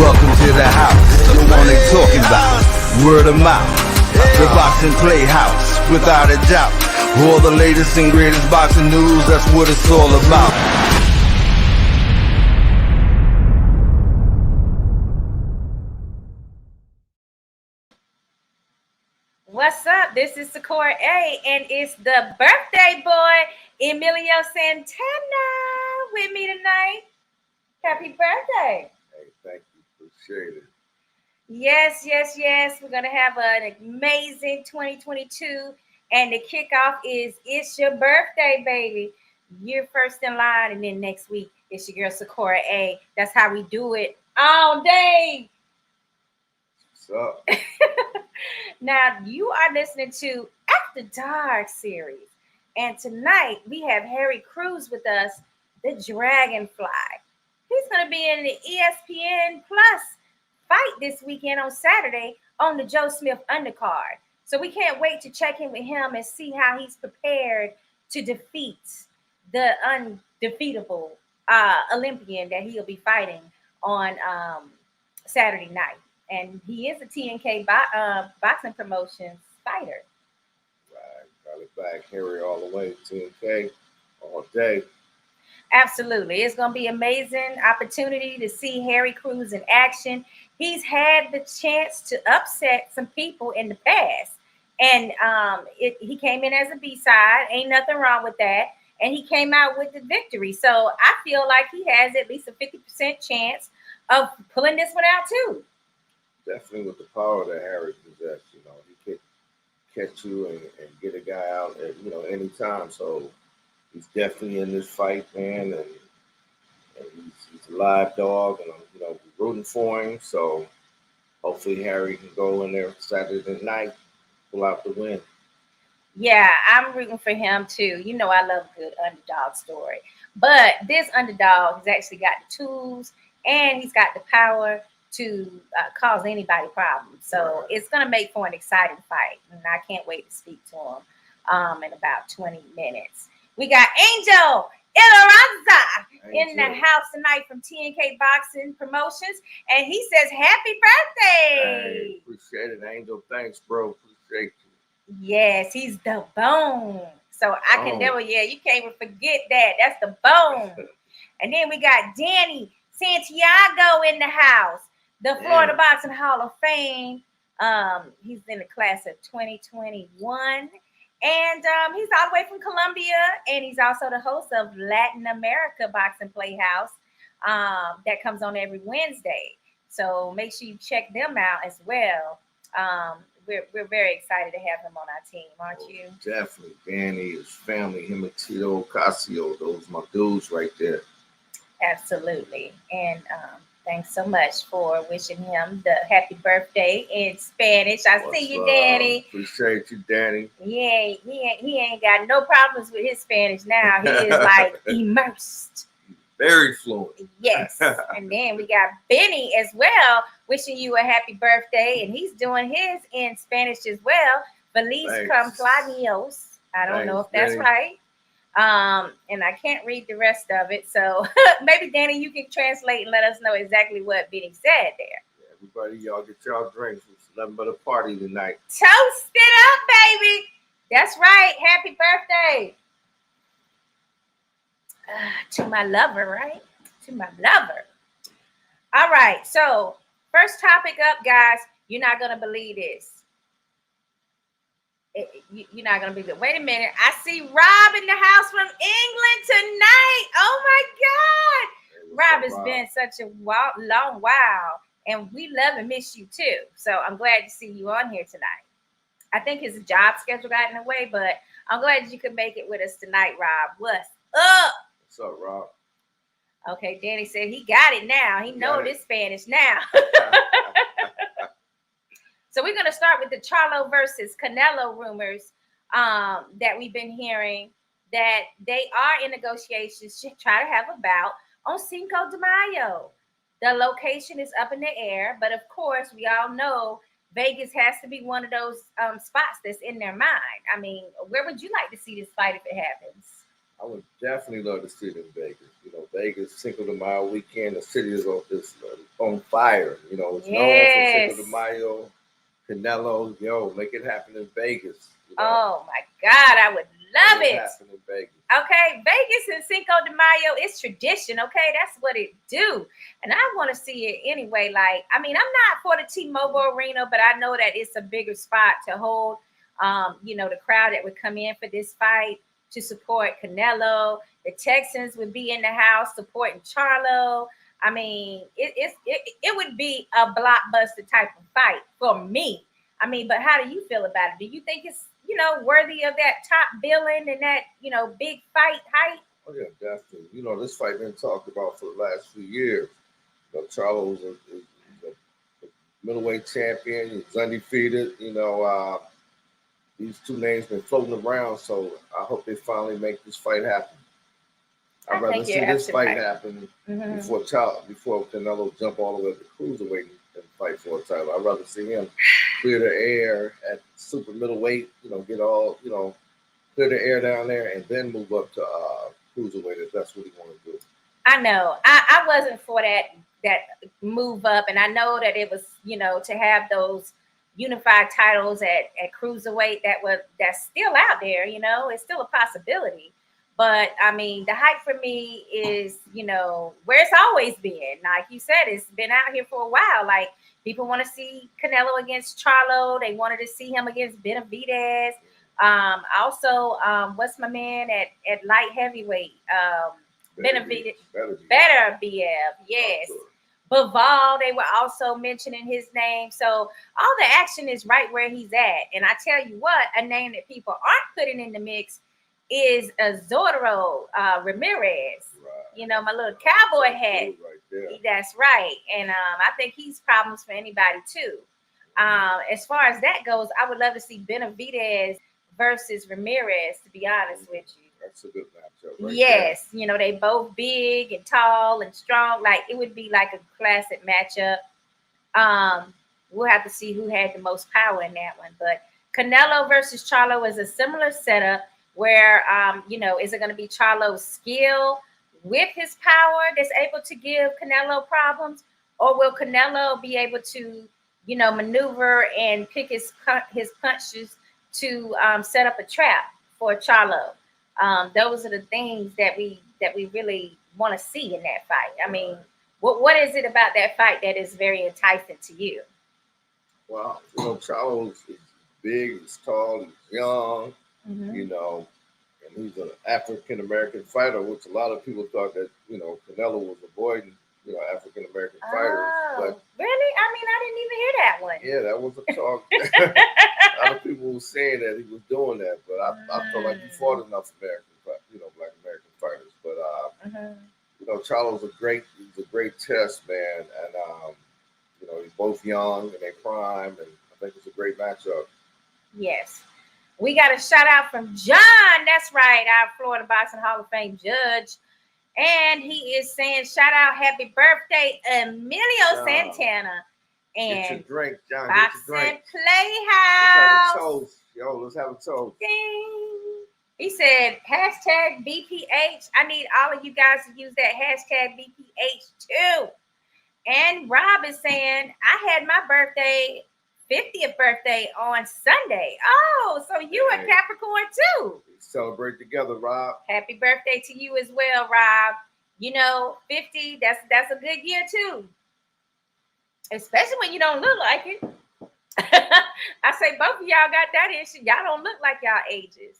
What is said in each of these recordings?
Welcome to the house, the one they talking about. Word of mouth, the boxing PlayHouse, without a doubt. All the latest and greatest boxing news, that's what it's all about. What's up? This is Sakura A, and it's the birthday boy, Emelio Santana, with me tonight. Happy birthday. Hey, thank you. Appreciate it. Yes. We're going to have an amazing 2022, and the kickoff is It's Your Birthday, baby. You're first in line, and then next week, it's your girl, Sakura A. That's how we do it all day. What's up? Now, you are listening to After Dark series, and tonight we have Harry Cruz with us, the Dragonfly. He's going to be in the ESPN Plus fight this weekend on Saturday on the Joe Smith undercard. So we can't wait to check in with him and see how he's prepared to defeat the undefeatable Olympian that he'll be fighting on Saturday night. And he is a TNK boxing promotions fighter. Right. Got it back. Harry all the way. TNK all day. Absolutely. It's going to be an amazing opportunity to see Harry Cruz in action. He's had the chance to upset some people in the past. And he came in as a B-side. Ain't nothing wrong with that. And he came out with the victory. So I feel like he has at least a 50% chance of pulling this one out too. Definitely with the power that Harry possesses. You know, he could catch you and get a guy out at, any time. So he's definitely in this fight, man. And he's a live dog, and I'm, rooting for him. So hopefully Harry can go in there Saturday night, pull out the win. Yeah, I'm rooting for him too. You know, I love a good underdog story. But this underdog has actually got the tools, and he's got the power to cause anybody problems. So it's going to make for an exciting fight. And I can't wait to speak to him in about 20 minutes. We got Angel Ilaranza in the house tonight from TNK Boxing Promotions. And he says, happy birthday. Hey, appreciate it, Angel. Thanks, bro. Appreciate you. Yes, he's the bone. So I can never, you can't even forget that. That's the bone. And then we got Danny Santiago in the house. The Florida Boxing Hall of Fame. He's in the class of 2021. And he's all the way from Colombia. And he's also the host of Latin America Boxing PlayHouse that comes on every Wednesday. So make sure you check them out as well. We're very excited to have him on our team, aren't you? Definitely. Danny, his family, him and Tito Casio, those my dudes right there. Absolutely. And thanks so much for wishing him the happy birthday in Spanish. See you, Danny. Appreciate you, Danny. He ain't got no problems with his Spanish now. He is like immersed. Very fluent. Yes. And then we got Benny as well, wishing you a happy birthday. And he's doing his in Spanish as well. Feliz cumpleaños. I don't know if that's Benny. right. And I can't read the rest of it. So maybe, Danny, you can translate and let us know exactly what Benny said there. Yeah, everybody, y'all get y'all drinks. It's nothing but a party tonight. Toast it up, baby. That's right. Happy birthday. To my lover, right? To my lover. All right. So first topic up, guys. You're not going to believe this. You're not going to believe it. Wait a minute. I see Rob in the house from England tonight. Oh, my God. Rob has been such a long while, and we love and miss you, too. So I'm glad to see you on here tonight. I think his job schedule got in the way, but I'm glad you could make it with us tonight, Rob. What's up? What's up, Rob? Okay, Danny said he got it now. He knows this Spanish now. So we're going to start with the Charlo versus Canelo rumors that we've been hearing, that they are in negotiations to try to have a bout on Cinco de Mayo. The location is up in the air, but of course, we all know Vegas has to be one of those spots that's in their mind. I mean, where would you like to see this fight if it happens? I would definitely love to see it in Vegas. You know, Vegas Cinco de Mayo weekend. The city is on fire. You know, it's known for Cinco de Mayo. Canelo, yo, make it happen in Vegas. You know? Oh my God, I would love it. Happen in Vegas. Okay, Vegas and Cinco de Mayo, it's tradition. Okay, that's what it do, and I want to see it anyway. Like, I mean, I'm not for the T-Mobile Arena, but I know that it's a bigger spot to hold. You know, the crowd that would come in for this fight to support Canelo. The Texans would be in the house supporting Charlo. I mean, it would be a blockbuster type of fight for me. I mean, but how do you feel about it? Do you think it's, you know, worthy of that top billing and that, you know, big fight hype? Oh yeah, definitely. You know, this fight been talked about for the last few years. You know, Charlo is a middleweight champion. He's undefeated. You know, these two names been floating around, so I hope they finally make this fight happen. I'd rather see this fight happen before Canelo jump all the way to cruiserweight and fight for a title. I'd rather see him clear the air at super middleweight, you know, get all, you know, clear the air down there and then move up to cruiserweight if that's what he want to do. I know. I wasn't for that move up, and I know that it was, you know, to have those unified titles at cruiserweight that's still out there, you know, it's still a possibility. But I mean, the hype for me is, you know, where it's always been. Like you said, it's been out here for a while. Like, people want to see Canelo against Charlo. They wanted to see him against Benavidez. Also, what's my man at light heavyweight? Benavidez. Beterbiev. Yes. Bivol, they were also mentioning his name. So all the action is right where he's at. And I tell you what, a name that people aren't putting in the mix is Zordero Ramirez. Right. You know, my little cowboy hat. Right, that's right. And I think he's problems for anybody too. As far as that goes, I would love to see Benavidez versus Ramirez, to be honest with you. That's a good matchup. Right, yes, there. You know, they both big and tall and strong. Like, it would be like a classic matchup. We'll have to see who had the most power in that one. But Canelo versus Charlo is a similar setup where, you know, is it going to be Charlo's skill with his power that's able to give Canelo problems? Or will Canelo be able to, you know, maneuver and pick his punches to set up a trap for Charlo? Those are the things that we really want to see in that fight. I mean, what is it about that fight that is very enticing to you? Well, you know, Charlo is big, he's tall, he's young, you know, and he's an African-American fighter, which a lot of people thought that, you know, Canelo was avoiding, you know, African-American fighters. But really? I mean, I didn't even hear that one. Yeah, that was a talk. A lot of people were saying that he was doing that, but I felt like he fought enough Black American fighters. But you know, Charlo's he's a great test, man, and you know, he's both young in their prime, and I think it's a great matchup. Yes. We got a shout out from John. That's right, our Florida Boxing Hall of Fame judge. And he is saying, shout out, happy birthday, Emelio Santana. And get your drink, John. Boxing get your drink. PlayHouse. Let's have a toast. Ding. He said, hashtag BPH. I need all of you guys to use that hashtag BPH too. And Rob is saying, I had my 50th birthday on Sunday. Oh, so you a Capricorn too. We celebrate together, Rob. Happy birthday to you as well, Rob. You know, 50, that's a good year too. Especially when you don't look like it. I say both of y'all got that issue. Y'all don't look like y'all ages.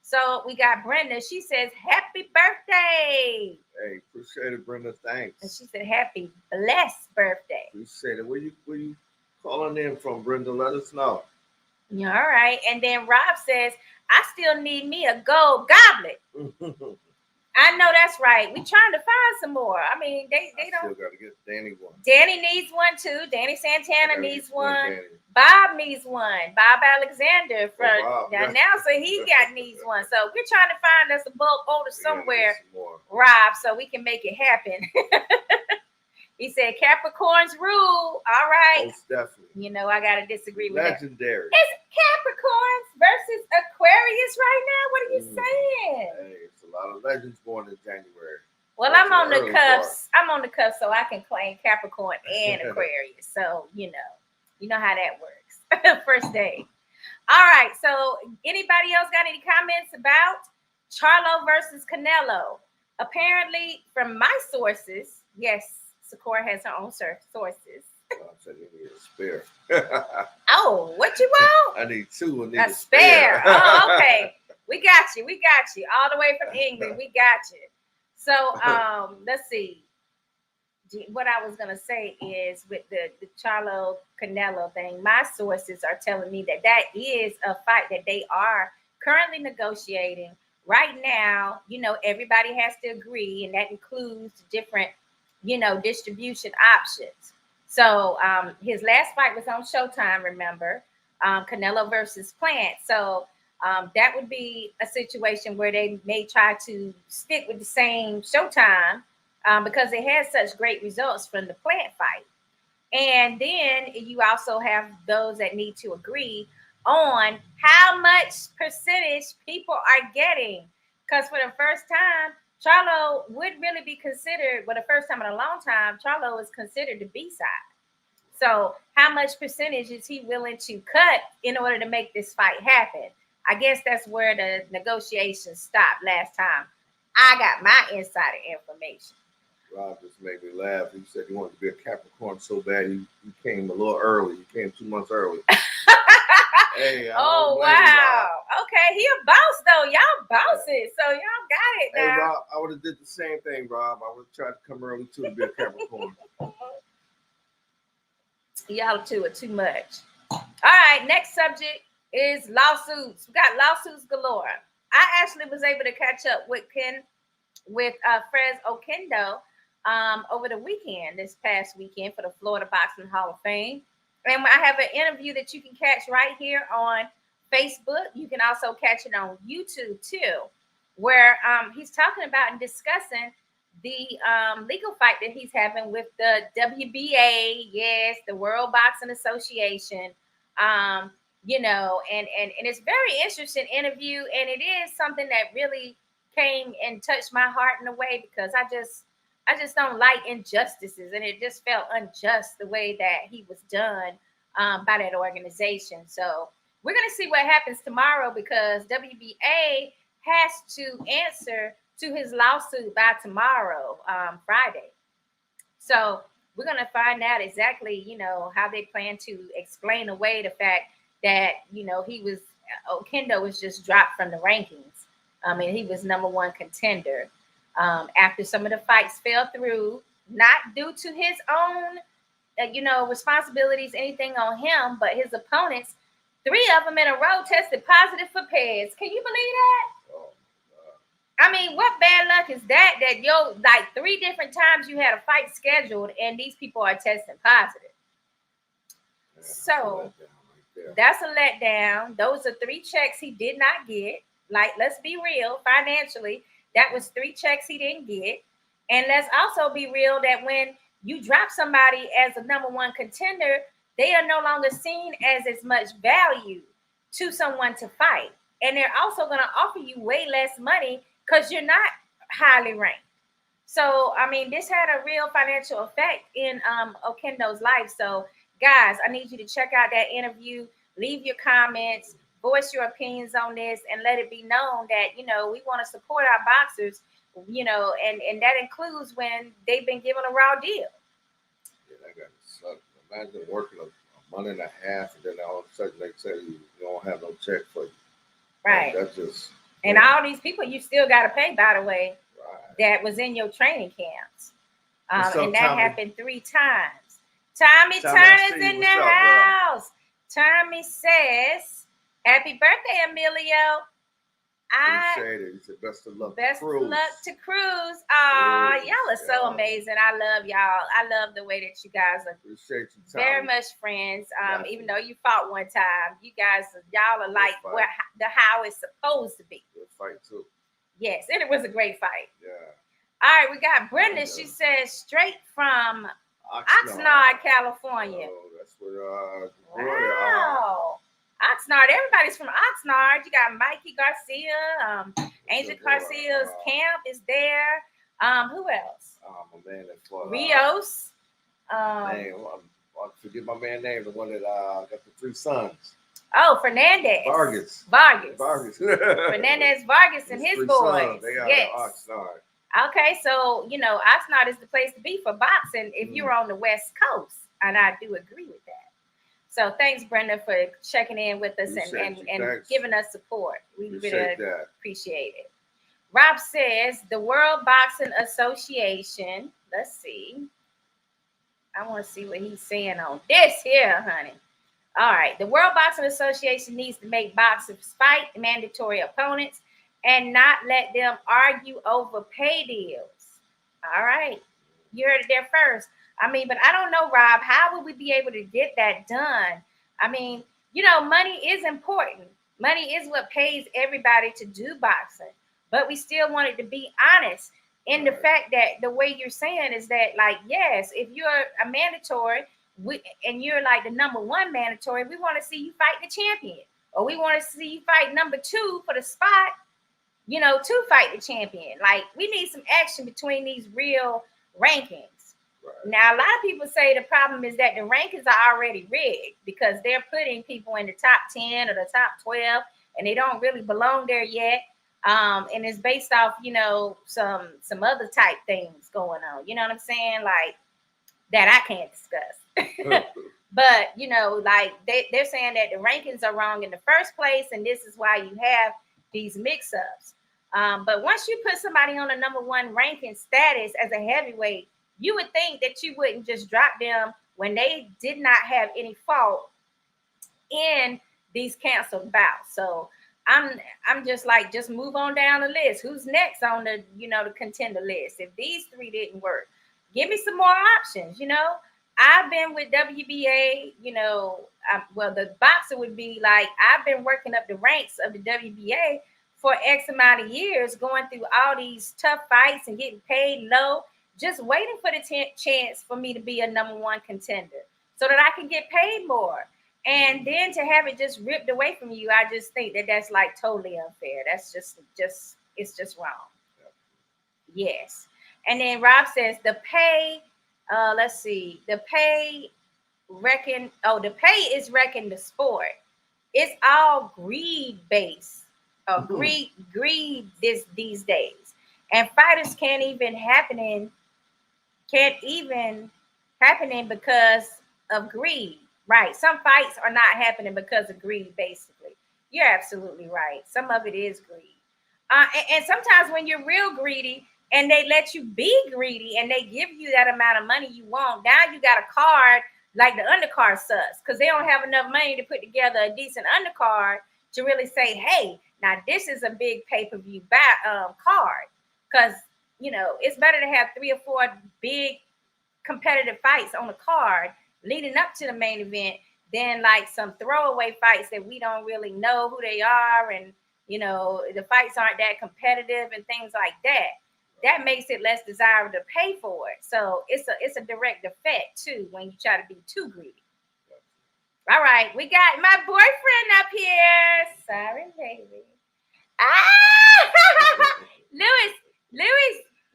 So we got Brenda. She says, happy birthday. Hey, appreciate it, Brenda. Thanks. And she said, happy blessed birthday. Appreciate it. Where you calling in from, Brenda? Let us know. All right. And then Rob says, I still need me a gold goblet. I know that's right. We're trying to find some more. I mean, they don't. Still got to get Danny one. Danny needs one too. Danny Santana needs one. Bob needs one. Bob Alexander now, so he needs one. So we're trying to find us a bulk order somewhere, Rob, so we can make it happen. He said Capricorns rule. All right. Most definitely. You know, I gotta disagree with that. Legendary. It's Capricorns versus Aquarius right now. What are you saying? Hey, it's a lot of legends born in January. Well, That's I'm on the early cuffs. I'm on the cuffs, so I can claim Capricorn and Aquarius. So you know how that works. First day. All right. So anybody else got any comments about Charlo versus Canelo? Apparently, from my sources, yes, Sakura has her own sources. I said you need a spare. Oh, what you want? I need two. I need A a spare. Oh, okay. We got you. All the way from England. We got you. So let's see. What I was gonna say is with the Charlo Canelo thing, my sources are telling me that is a fight that they are currently negotiating right now. Everybody has to agree, and that includes different, distribution options. So his last fight was on Showtime, remember? Canelo versus Plant. So that would be a situation where they may try to stick with the same Showtime because it has such great results from the Plant fight. And then you also have those that need to agree on how much percentage people are getting. Because for the first time, Charlo would really be considered, the first time in a long time, Charlo is considered the B-side. So how much percentage is he willing to cut in order to make this fight happen? I guess that's where the negotiations stopped last time. I got my insider information. Rob just made me laugh. He said he wanted to be a Capricorn so bad he came a little early. He came 2 months early. Hey, oh, wow. Okay, he a boss, though. Y'all bosses, so y'all got it now. Hey, Rob, I would have did the same thing, Rob. I would have tried to come early, too, to be a Capricorn. Y'all two are too much. All right, next subject is lawsuits. We got lawsuits galore. I actually was able to catch up with Fres Okendo over the weekend, this past weekend for the Florida Boxing Hall of Fame. And I have an interview that you can catch right here on Facebook. You can also catch it on YouTube too, where he's talking about and discussing the legal fight that he's having with the WBA, yes, the World Boxing Association. And it's very interesting interview, and it is something that really came and touched my heart in a way because I just don't like injustices, and it just felt unjust the way that he was done by that organization. So we're gonna see what happens tomorrow because WBA has to answer to his lawsuit by tomorrow, Friday. So we're gonna find out exactly, how they plan to explain away the fact that Okendo was just dropped from the rankings. He was number one contender. After some of the fights fell through, not due to his own, responsibilities, anything on him, but his opponents, 3 of them in a row tested positive for PEDs. Can you believe that? Oh, What bad luck is that? That 3 different times you had a fight scheduled and these people are testing positive. man, So that's a letdown. Those are 3 checks he did not get. Let's be real, financially. That was 3 checks he didn't get. And let's also be real that when you drop somebody as a number one contender, they are no longer seen as much value to someone to fight. And they're also going to offer you way less money because you're not highly ranked. So, this had a real financial effect in Okendo's life. So, guys, I need you to check out that interview. Leave your comments. Voice your opinions on this and let it be known that, we want to support our boxers, and that includes when they've been given a raw deal. Yeah, that got to suck. Imagine working a month and a half and then all of a sudden they tell you don't have no check for you. Right. That's just. And all these people you still got to pay, by the way, Right. that was in your training camps. And that Tommy? Happened 3 times. Tommy Tommy, I Turner's see you. in the What's up, house. Tommy says, happy birthday, Emelio. Appreciate it. He said, best of luck Best to Cruz. luck to Cruz. Aw, Cruz, y'all are so yeah. amazing. I love y'all. I love the way that you guys are Appreciate you, Tommy. very much friends. Definitely. Even though you fought one time, y'all are like fight. what how it's supposed to be. Good fight too. Yes, and it was a great fight. Yeah. All right, we got Brenda. She says straight from Oxnard, California. Oh, that's where Wow. Oxnard. Everybody's from Oxnard. You got Mikey Garcia, Angel Garcia's camp is there. Who else? My man that fought Rios. I forget my man's name. The one that got the 3 sons. Oh, Fernandez. Vargas. Fernandez Vargas and his boys. Sons. They are yes. the Oxnard. Okay, so Oxnard is the place to be for boxing if you're on the West Coast, and I do agree with that. So thanks, Brenda, for checking in with us and giving us support. We really appreciate it. Rob says the World Boxing Association. Let's see. I want to see what he's saying on this here, honey. All right. The World Boxing Association needs to make boxers fight mandatory opponents and not let them argue over pay deals. All right. You heard it there first. I mean, but I don't know, Rob, how would we be able to get that done? I mean, money is important. Money is what pays everybody to do boxing. But we still wanted to be honest in the fact that the way you're saying is that, like, yes, if you're a mandatory and you're like the number 1 mandatory, we want to see you fight the champion. Or we want to see you fight number 2 for the spot, to fight the champion. Like, we need some action between these real rankings. Right. Now, a lot of people say the problem is that the rankings are already rigged because they're putting people in the top 10 or the top 12, and they don't really belong there yet. And it's based off, some other type things going on. You know what I'm saying? Like, that I can't discuss. But, like they're saying that the rankings are wrong in the first place, and this is why you have these mix-ups. But once you put somebody on a number 1 ranking status as a heavyweight, you would think that you wouldn't just drop them when they did not have any fault in these canceled bouts. So I'm just like, just move on down the list. Who's next on the, the contender list? If these 3 didn't work, give me some more options. I've been with WBA, the boxer would be like, I've been working up the ranks of the WBA for X amount of years, going through all these tough fights and getting paid low, just waiting for the chance for me to be a number 1 contender so that I can get paid more. And then to have it just ripped away from you, I just think that that's like totally unfair. That's just it's just wrong. Yes. And then Rob says the pay, let's see, the pay is wrecking the sport. It's all greed based, greed these days. And fighters can't even happening because of greed. Right. Some fights are not happening because of greed, basically. You're absolutely right. Some of it is greed. And sometimes when you're real greedy and they let you be greedy and they give you that amount of money you want, now you got a card like the undercard sucks because they don't have enough money to put together a decent undercard to really say, hey, now this is a big pay-per-view card. Because, it's better to have 3 or 4 big competitive fights on the card leading up to the main event than like some throwaway fights that we don't really know who they are, and the fights aren't that competitive and things like that. That makes it less desirable to pay for it. So it's a direct effect too when you try to be too greedy. All right, we got my boyfriend up here. Sorry, baby.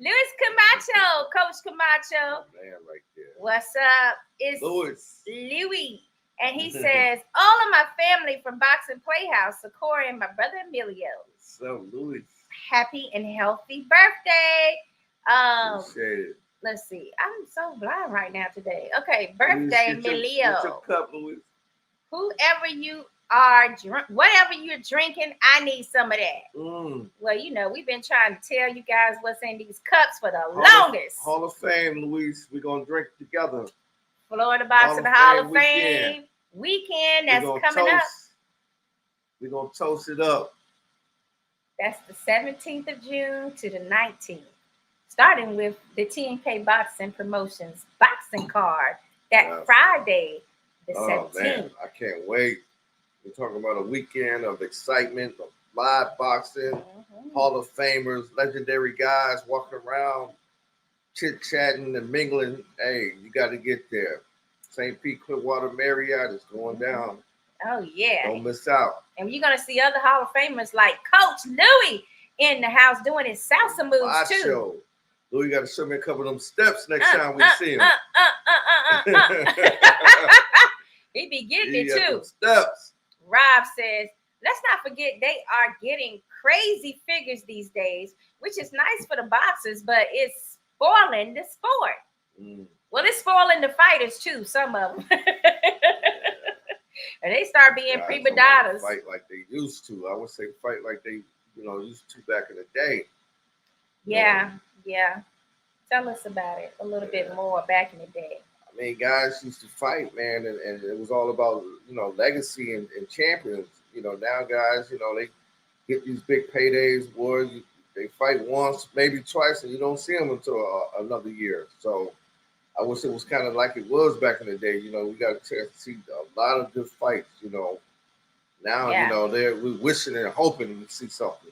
Louis Camacho, Coach Camacho. Man, right there. What's up? It's Louis. And he says, all of my family from Boxing PlayHouse, Sakura and my brother Emelio. What's up, Louis? Happy and healthy birthday. Appreciate it. Let's see. I'm so blind right now today. Okay, birthday, Emelio. What's your cup, Louis? Whoever you are, whatever you're drinking, I need some of that. Well, we've been trying to tell you guys what's in these cups for the longest. Hall of Fame, Louis. We're going to drink together. Florida Boxing Hall of Fame weekend that's coming up. We're going to toast it up. That's the 17th of June to the 19th. Starting with the TNK Boxing Promotions boxing card that Friday, the 17th. Man, I can't wait. We're talking about a weekend of excitement, of live boxing, Hall of Famers, legendary guys walking around, chit-chatting and mingling. Hey, you got to get there. St. Pete Clearwater Marriott is going down. Oh, yeah. Don't miss out. And you're going to see other Hall of Famers like Coach Louis in the house doing his salsa moves too. Show. Louis got to show me a couple of them steps next time we see him. He be getting it too. Steps. Rob says, let's not forget they are getting crazy figures these days, which is nice for the boxers, but it's spoiling the sport. Well, it's spoiling the fighters too, some of them. And they start being prima donnas. Fight like they used to. I would say fight like they, used to back in the day. Yeah. Tell us about it a little bit more back in the day. I mean, guys used to fight, man, and it was all about, legacy and champions. Now guys, they get these big paydays, boy. They fight once, maybe twice, and you don't see them until another year. So I wish it was kind of like it was back in the day. We got a chance to see a lot of good fights, Now, we're wishing and hoping to see something.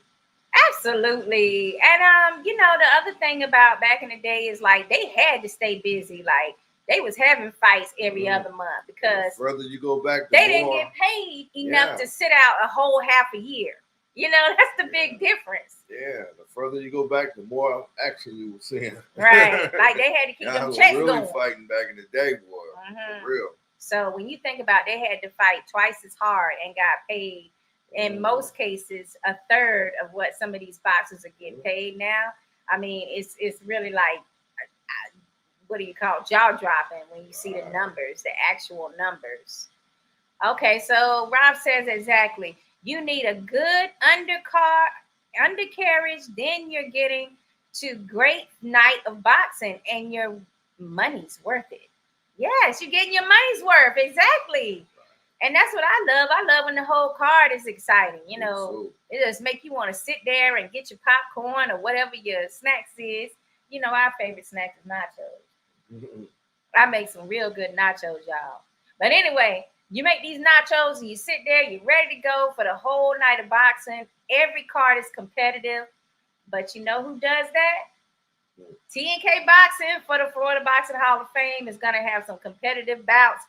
Absolutely. And, the other thing about back in the day is, like, they had to stay busy. Like, they was having fights every other month because the further you go back, they didn't get paid enough to sit out a whole half a year. That's the big difference. Yeah, the further you go back, the more action you will see. Right. Like, they had to keep them checks really going. Fighting back in the day, boy. For real. So when you think about they had to fight twice as hard and got paid, in most cases, a third of what some of these boxers are getting paid now. I mean, it's really like, what do you call it? Jaw-dropping when you see the numbers, the actual numbers. Okay, so Rob says exactly. You need a good undercarriage, then you're getting to great night of boxing and your money's worth it. Yes, you're getting your money's worth. Exactly. And that's what I love. I love when the whole card is exciting. It just make you want to sit there and get your popcorn or whatever your snacks is. Our favorite snack is nachos. I make some real good nachos, y'all. But anyway, you make these nachos and you sit there, you're ready to go for the whole night of boxing. Every card is competitive. But you know who does that? TNK Boxing for the Florida Boxing Hall of Fame is going to have some competitive bouts.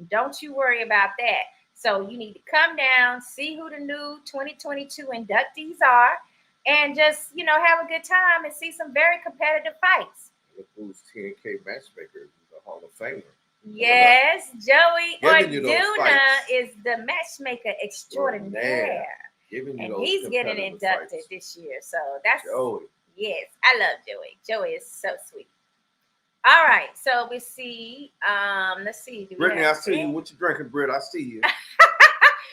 Don't you worry about that. So you need to come down, see who the new 2022 inductees are, and just, have a good time and see some very competitive fights. Look who's TNK matchmaker. He's a Hall of Famer. Yes, Joey Orduna is the matchmaker extraordinaire. And he's getting inducted this year. So that's Joey. Yes, I love Joey. Joey is so sweet. All right, so we see. Let's see. Brittany, I see you. What you drinking, Britt? I see you.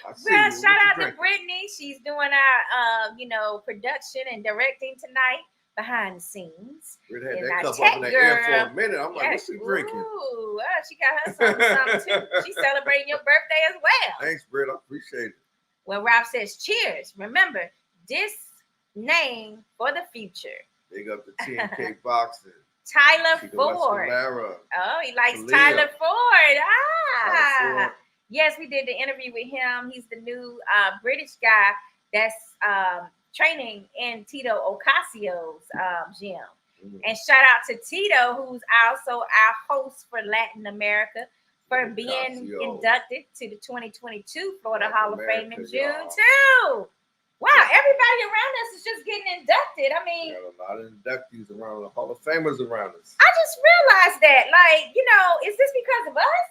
Well, shout out to Brittany. She's doing our, production and directing tonight behind the scenes. Britt had that cup up in the air for a minute. I'm like, what's she drinking? Ooh, she got her something too. She's celebrating your birthday as well. Thanks, Britt. I appreciate it. Well, Rob says, cheers. Remember, this name for the future. Big up the TNK Boxing. Tyler Ford. Scalera. Oh, he likes Khalia. Tyler Ford. Tyler Ford. Yes, we did the interview with him. He's the new British guy that's training in Tito Ocasio's gym. And shout out to Tito, who's also our host for Latin America, for being inducted to the 2022 Florida Hall of Fame in June, too. Wow, everybody around us is just getting inducted. I mean, we have a lot of inductees around, the Hall of Famers around us. I just realized that. Like, is this because of us?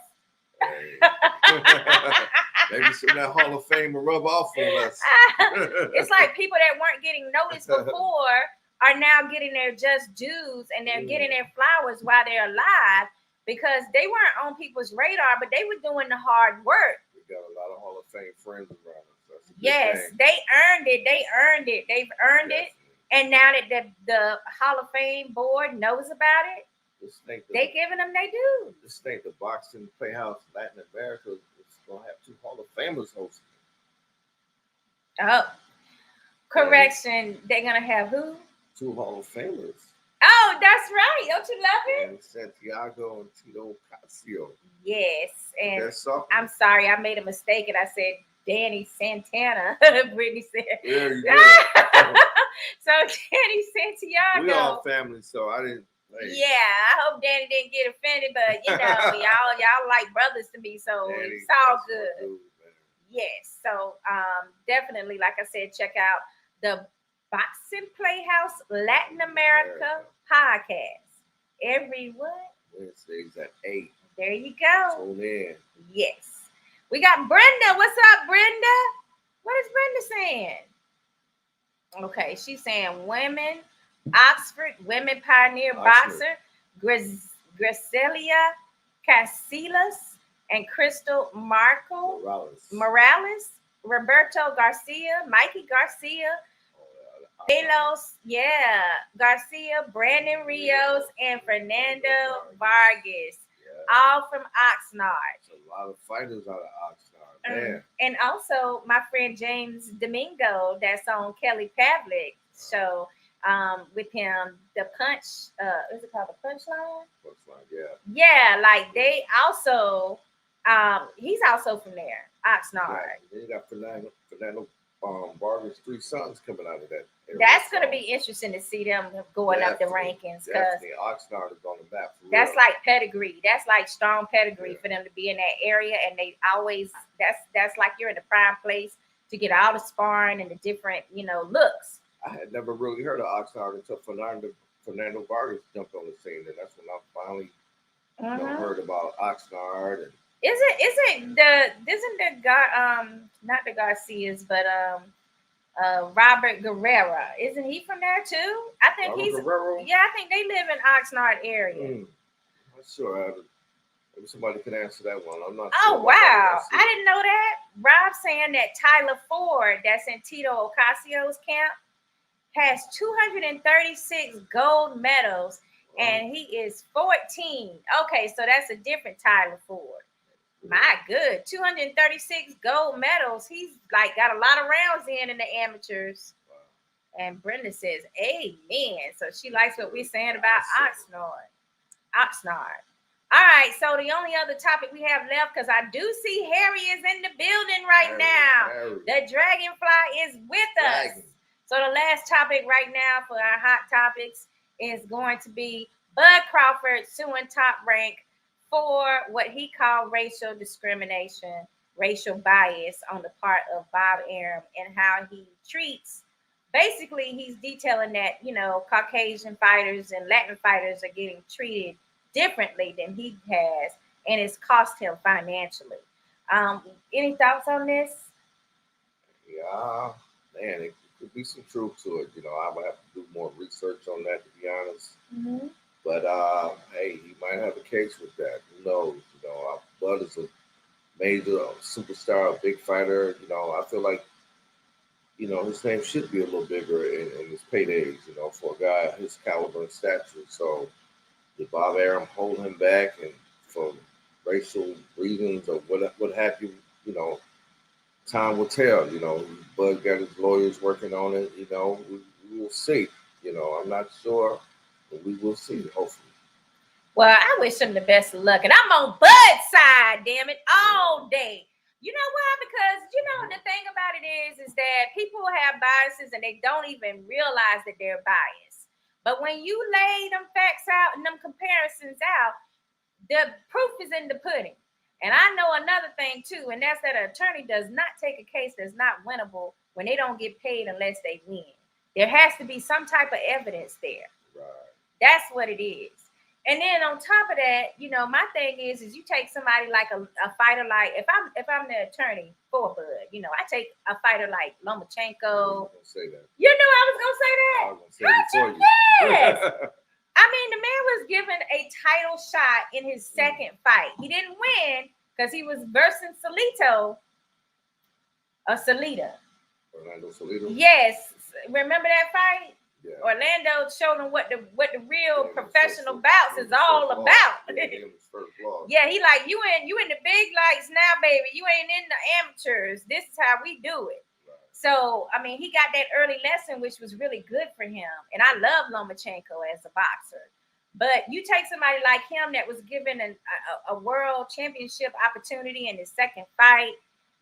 Maybe some of that Hall of Fame will rub off on us. It's like people that weren't getting noticed before are now getting their just dues and they're getting their flowers while they're alive because they weren't on people's radar, but they were doing the hard work. We got a lot of Hall of Fame friends around us. Yes, they earned it. They've earned it. And now that the Hall of Fame board knows about it, they giving them they do. Just think the boxing PlayHouse Latin America is going to have 2 Hall of Famers hosting. Oh, correction. They're going to have who? 2 Hall of Famers. Oh, that's right. Don't you love it? And Santiago and Tito Ocasio. Yes. And that's something. I'm sorry. I made a mistake and I said Danny Santana. Brittany said. Yeah, you did. So Danny Santiago. We all family, so I didn't. Yeah, I hope Danny didn't get offended, but y'all like brothers to me, so Danny, it's all good. Yes, so definitely, like I said, check out the Boxing Playhouse Latin America podcast. Every what? Wednesdays at 8. There you go. Tune in. Yes. We got Brenda. What's up, Brenda? What is Brenda saying? Okay, she's saying women, Oxford, women pioneer boxer, Gracelia Casillas, and Crystal Morales, Roberto Garcia, Mikey Garcia, Delos, Garcia, Brandon Rios, and Fernando Vargas, all from Oxnard. There's a lot of fighters out of Oxnard, man. And also my friend James Domingo, that's on Kelly Pavlik's show. With him, the punch, is it called the Punchline? Punchline, yeah. Yeah, like they also, he's also from there, Oxnard. Yeah, then you got Fernando Vargas' 3 sons coming out of that area. That's going to be interesting to see them going up the rankings. Definitely, Oxnard is on the map. That's like pedigree. That's like strong pedigree for them to be in that area, and they always that's like you're in the prime place to get all the sparring and the different looks. I had never really heard of Oxnard until Fernando Vargas jumped on the scene, and that's when I finally heard about Oxnard. And isn't not the Garcias, but Robert Guerrera, isn't he from there too? I think I think they live in Oxnard area. Not sure. Maybe somebody can answer that one. I'm not sure. Oh wow, I didn't know that. Rob's saying that Tyler Ford, that's in Tito Ocasio's camp, has 236 gold medals, and he is 14. Okay, so that's a different Tyler Ford. My good, 236 gold medals. He's like got a lot of rounds in the amateurs. And Brenda says, amen. So she likes what we're saying about Oxnard. All right, so the only other topic we have left, because I do see Harry is in the building right now. The Dragonfly is with us. So the last topic right now for our hot topics is going to be Bud Crawford suing Top Rank for what he called racial discrimination, racial bias on the part of Bob Arum, and how he treats. Basically, he's detailing that, Caucasian fighters and Latin fighters are getting treated differently than he has, and it's cost him financially. Any thoughts on this? Yeah, man, it could be some truth to it. I would have to do more research on that, to be honest. Mm-hmm. But hey, he might have a case with that. Who knows? Bud is a major superstar, a big fighter. I feel like his name should be a little bigger in his paydays. For a guy his caliber and stature. So did Bob Arum hold him back, and for racial reasons or what have you? Time will tell. Bud got his lawyers working on it. We will see. I'm not sure. But we will see, hopefully. Well, I wish him the best of luck. And I'm on Bud's side, damn it, all day. You know why? Because, the thing about it is that people have biases and they don't even realize that they're biased. But when you lay them facts out and them comparisons out, the proof is in the pudding. And I know another thing, too, and that's that an attorney does not take a case that's not winnable when they don't get paid unless they win. There has to be some type of evidence there. Right. That's what it is. And then on top of that, my thing is you take somebody like a fighter, like if I'm the attorney for Bud, I take a fighter like Lomachenko. Say that. You knew I was gonna say that. I was gonna say it for you. Yes. I mean, the man was given a title shot in his second fight. He didn't win because he was versing Fernando Solito. Yes. Remember that fight? Yeah. Orlando showed him what the real professional bouts is all about. Yeah, he like, you in the big lights now, baby. You ain't in the amateurs. This is how we do it. Right. So, I mean, he got that early lesson, which was really good for him. And I love Lomachenko as a boxer. But you take somebody like him that was given a world championship opportunity in his second fight,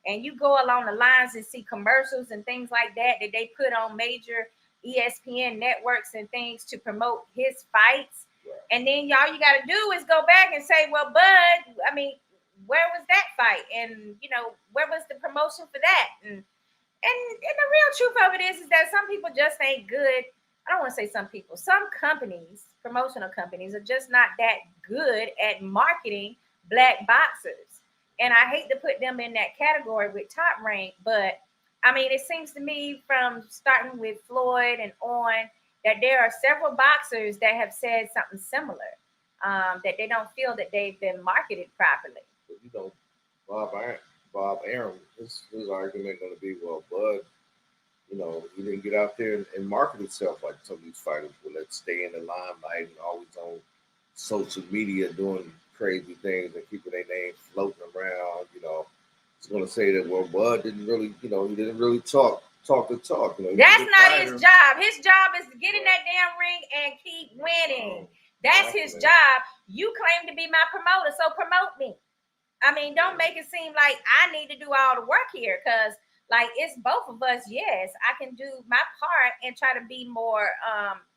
and you go along the lines and see commercials and things like that they put on major ESPN networks and things to promote his fights. Right. And then all you got to do is go back and say, well, Bud, I mean, where was that fight? And, where was the promotion for that? And And the real truth of it is that some people just ain't good. I don't want to say some people. Some companies, promotional companies, are just not that good at marketing black boxers. And I hate to put them in that category with Top Rank, but I mean, it seems to me from starting with Floyd and on that there are several boxers that have said something similar, that they don't feel that they've been marketed properly. But, you know, Bob Arum, his argument going to be, well, Bud, you know, he didn't get out there and market himself like some of these fighters will. Let's stay in the limelight and always on social media doing crazy things and keeping their name floating around. You know, he's going to say that, well, Bud didn't really, you know, he didn't really talk the talk. You know, that's not his job. His job is to get in that damn ring and keep winning. That's his job. You claim to be my promoter, so promote me. I mean, don't make it seem like I need to do all the work here, because like it's both of us. Yes, I can do my part and try to be more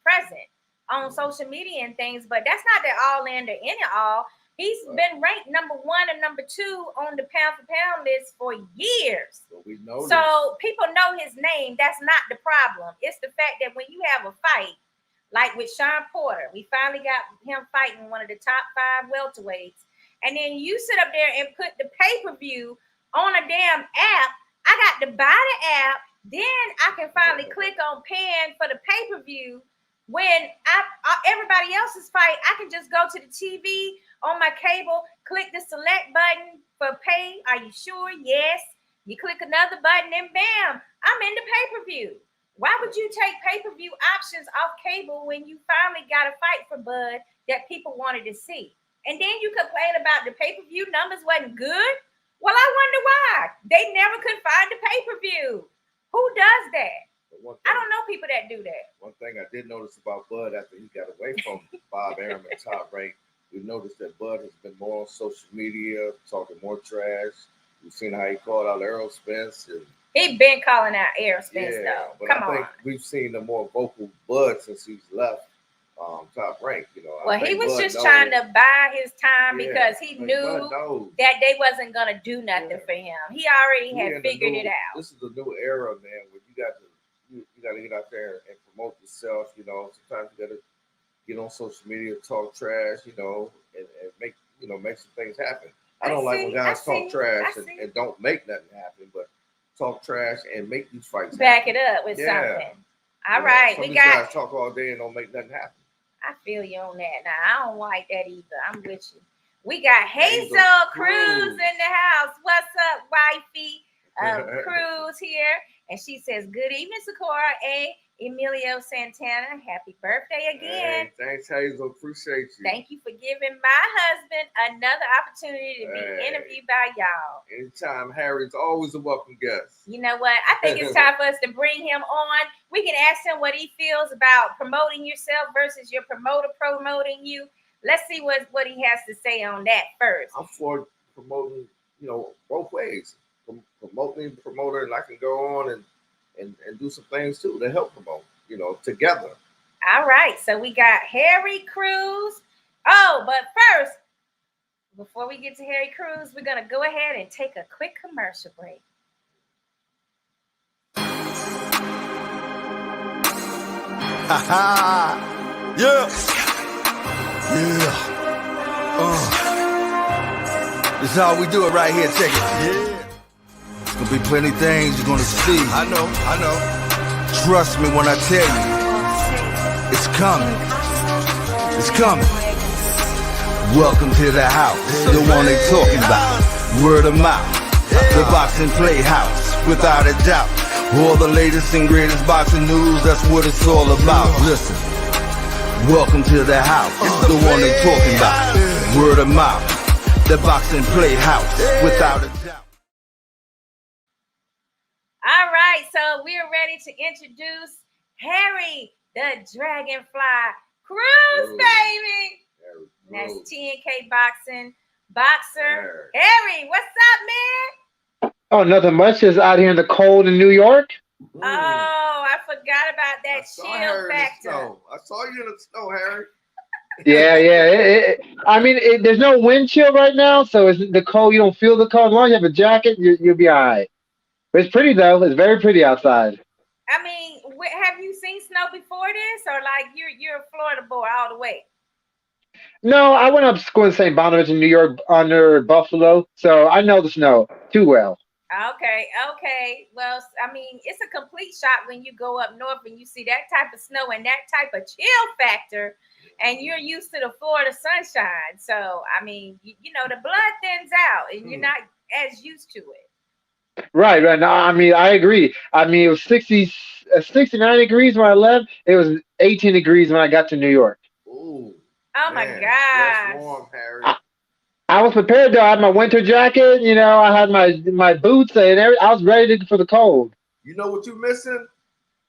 present on social media and things, but that's not the all in or any all. He's been ranked number 1 and number 2 on the pound for pound list for years. So people know his name. That's not the problem. It's the fact that when you have a fight, like with Sean Porter, we finally got him fighting one of the top 5 welterweights. And then you sit up there and put the pay-per-view on a damn app. I got to buy the app. Then I can finally click on paying for the pay-per-view. When everybody else's fight, I can just go to the TV on my cable, click the select button for pay. Are you sure? Yes. You click another button and bam, I'm in the pay-per-view. Why would you take pay-per-view options off cable when you finally got a fight for Bud that people wanted to see? And then you complain about the pay-per-view numbers wasn't good? Well, I wonder why. They never could find the pay-per-view. Who does that? I don't know people that do that. One thing I did notice about Bud after he got away from Bob Arum and Top Rank, we noticed that Bud has been more on social media, talking more trash. We've seen how he called out Errol Spence. And he been calling out Errol Spence, though. But I think we've seen the more vocal Bud since he's left Top Rank. You know, well, he was just trying to buy his time because he knew that they wasn't gonna do nothing for him. He already had figured it out. This is a new era, man, where you got to get out there and promote yourself. You know, sometimes you got to get on social media, talk trash, you know, and make some things happen. I don't like when guys talk trash and don't make nothing happen, but talk trash and make these fights back it up with something. All right, we got guys talk all day and don't make nothing happen. I feel you on that. Now I don't like that either. I'm with you. We got Hazel Cruz in the house. What's up, wifey? Cruz here, and she says, "Good evening, Sakura. Emelio Santana, happy birthday again." Hey, thanks, Hazel. Appreciate you. Thank you for giving my husband another opportunity to be interviewed by y'all. Anytime, Harry's always a welcome guest. You know what? I think it's time for us to bring him on. We can ask him what he feels about promoting yourself versus your promoter promoting you. Let's see what he has to say on that first. I'm for promoting, both ways. Promoting the promoter, and I can go on and do some things too to help promote, together. All right, so we got Harry Cruz. Oh, but first, before we get to Harry Cruz, we're gonna go ahead and take a quick commercial break. Yeah. This is how we do it right here. Check it. Yeah. There's gonna be plenty of things you're gonna see. I know. Trust me when I tell you, it's coming. It's coming. Welcome to the house, the one they talking about. Word of mouth, the boxing PlayHouse, without a doubt. All the latest and greatest boxing news, that's what it's all about. Listen, welcome to the house, the one they talking about. Word of mouth, the boxing PlayHouse, without a doubt. All right, so we're ready to introduce Harry, the Dragonfly Cruz, baby. That's 10K boxing boxer. Harry, what's up, man? Oh, nothing much. Just out here in the cold in New York. Oh, I forgot about that chill factor. I saw you in the snow, Harry. Yeah. I mean, there's no wind chill right now, so it's the cold. You don't feel the cold. As long as you have a jacket, you'll be all right. It's pretty though. It's very pretty outside. I mean, have you seen snow before this, or like you're a Florida boy all the way? No, I went up to school in St. Bonaventure, New York, under Buffalo, so I know the snow too well. Okay, okay. Well, I mean, it's a complete shock when you go up north and you see that type of snow and that type of chill factor, and you're used to the Florida sunshine. So, I mean, you know, the blood thins out, and you're not as used to it. Right, right. No, I mean, I agree. I mean, it was 69 degrees when I left. It was 18 degrees when I got to New York. Ooh, Oh my man, that's gosh. warm, Harry. I, I was prepared though. I had my winter jacket. I had my boots and everything. I was ready for the cold. You know what you missing?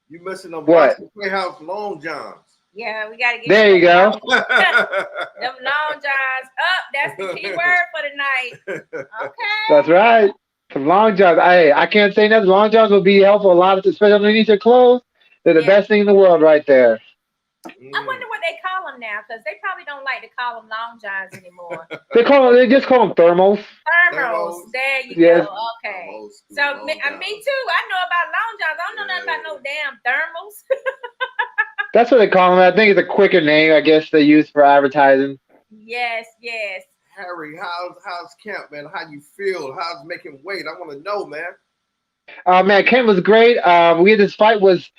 You missing them What? Boston Playhouse long johns. Yeah, we got to get There you go. them long johns up. That's the key word for the night. That's Okay. right. Some long johns. I can't say nothing. Long johns will be helpful a lot, especially underneath your clothes. They're the Yeah. best thing in the world right there. I wonder what they call them now, because they probably don't like to call them long johns anymore. They just call them thermals. Thermals. There you Yes. go. Okay. I'm old school, So long me johns. too. I know about long johns. I don't know nothing about no damn thermals. That's what they call them. I think it's a quicker name, I guess they use for advertising. Yes, yes. Harry, how's camp, man? How you feel? How's making weight? I want to know, man. Man, camp was great. We had this fight was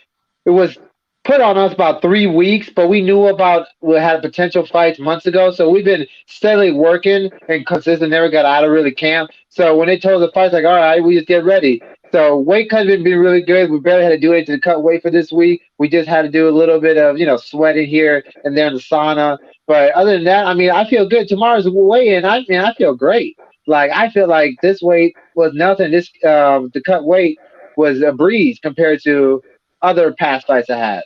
put on us about 3 weeks, but we had potential fights months ago, so we've been steadily working and consistent. Never got out of really camp. So when they told us the fights, like, all right, we just get ready. So weight cut has been really good. We barely had to do anything to cut weight for this week. We just had to do a little bit of sweating here and there in the sauna. But other than that, I mean, I feel good. Tomorrow's weigh-in. I mean, I feel great. Like I feel like this weight was nothing. This the cut weight was a breeze compared to other past fights I had.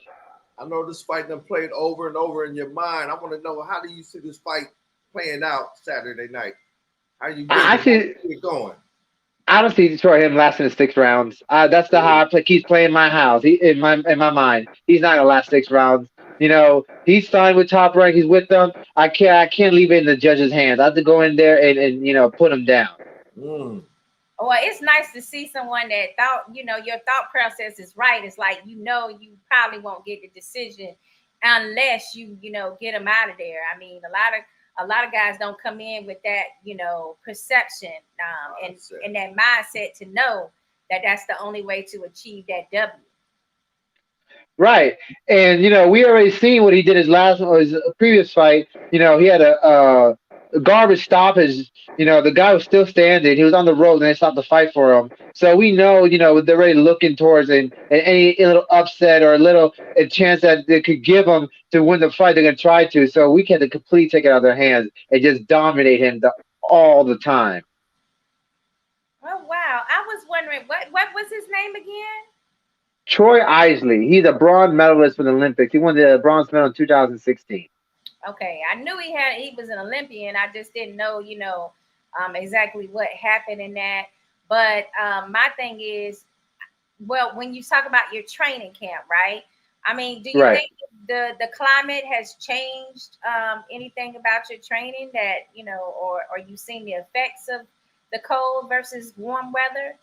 I know this fight done played over and over in your mind. I want to know, how do you see this fight playing out Saturday night? How you I vision? How see. you see it going? I don't see Detroit him lasting the 6 rounds. That's the how I play. He's playing my house. In my mind, he's not gonna last 6 rounds. He's signed with Top Rank. He's with them. I can't leave it in the judge's hands. I have to go in there and put him down. Mm. Well, it's nice to see someone that thought, your thought process is right. It's like, you probably won't get the decision unless get them out of there. I mean, a lot of guys don't come in with that, perception and that mindset to know that that's the only way to achieve that W. Right, and we already seen what he did his previous fight. He had a garbage stoppage. The guy was still standing. He was on the road, and they stopped the fight for him. So we know, they're already looking towards and any little upset or a chance that they could give him to win the fight. They're gonna try to. So we can completely take it out of their hands and just dominate him all the time. Oh wow! I was wondering what was his name again? Troy Isley. He's a bronze medalist for the Olympics. He won the bronze medal in 2016. Okay, I knew he was an Olympian. I just didn't know, exactly what happened in that. But my thing is, well, when you talk about your training camp, right? I mean, do you Right. think the climate has changed anything about your training that or you seen the effects of the cold versus warm weather?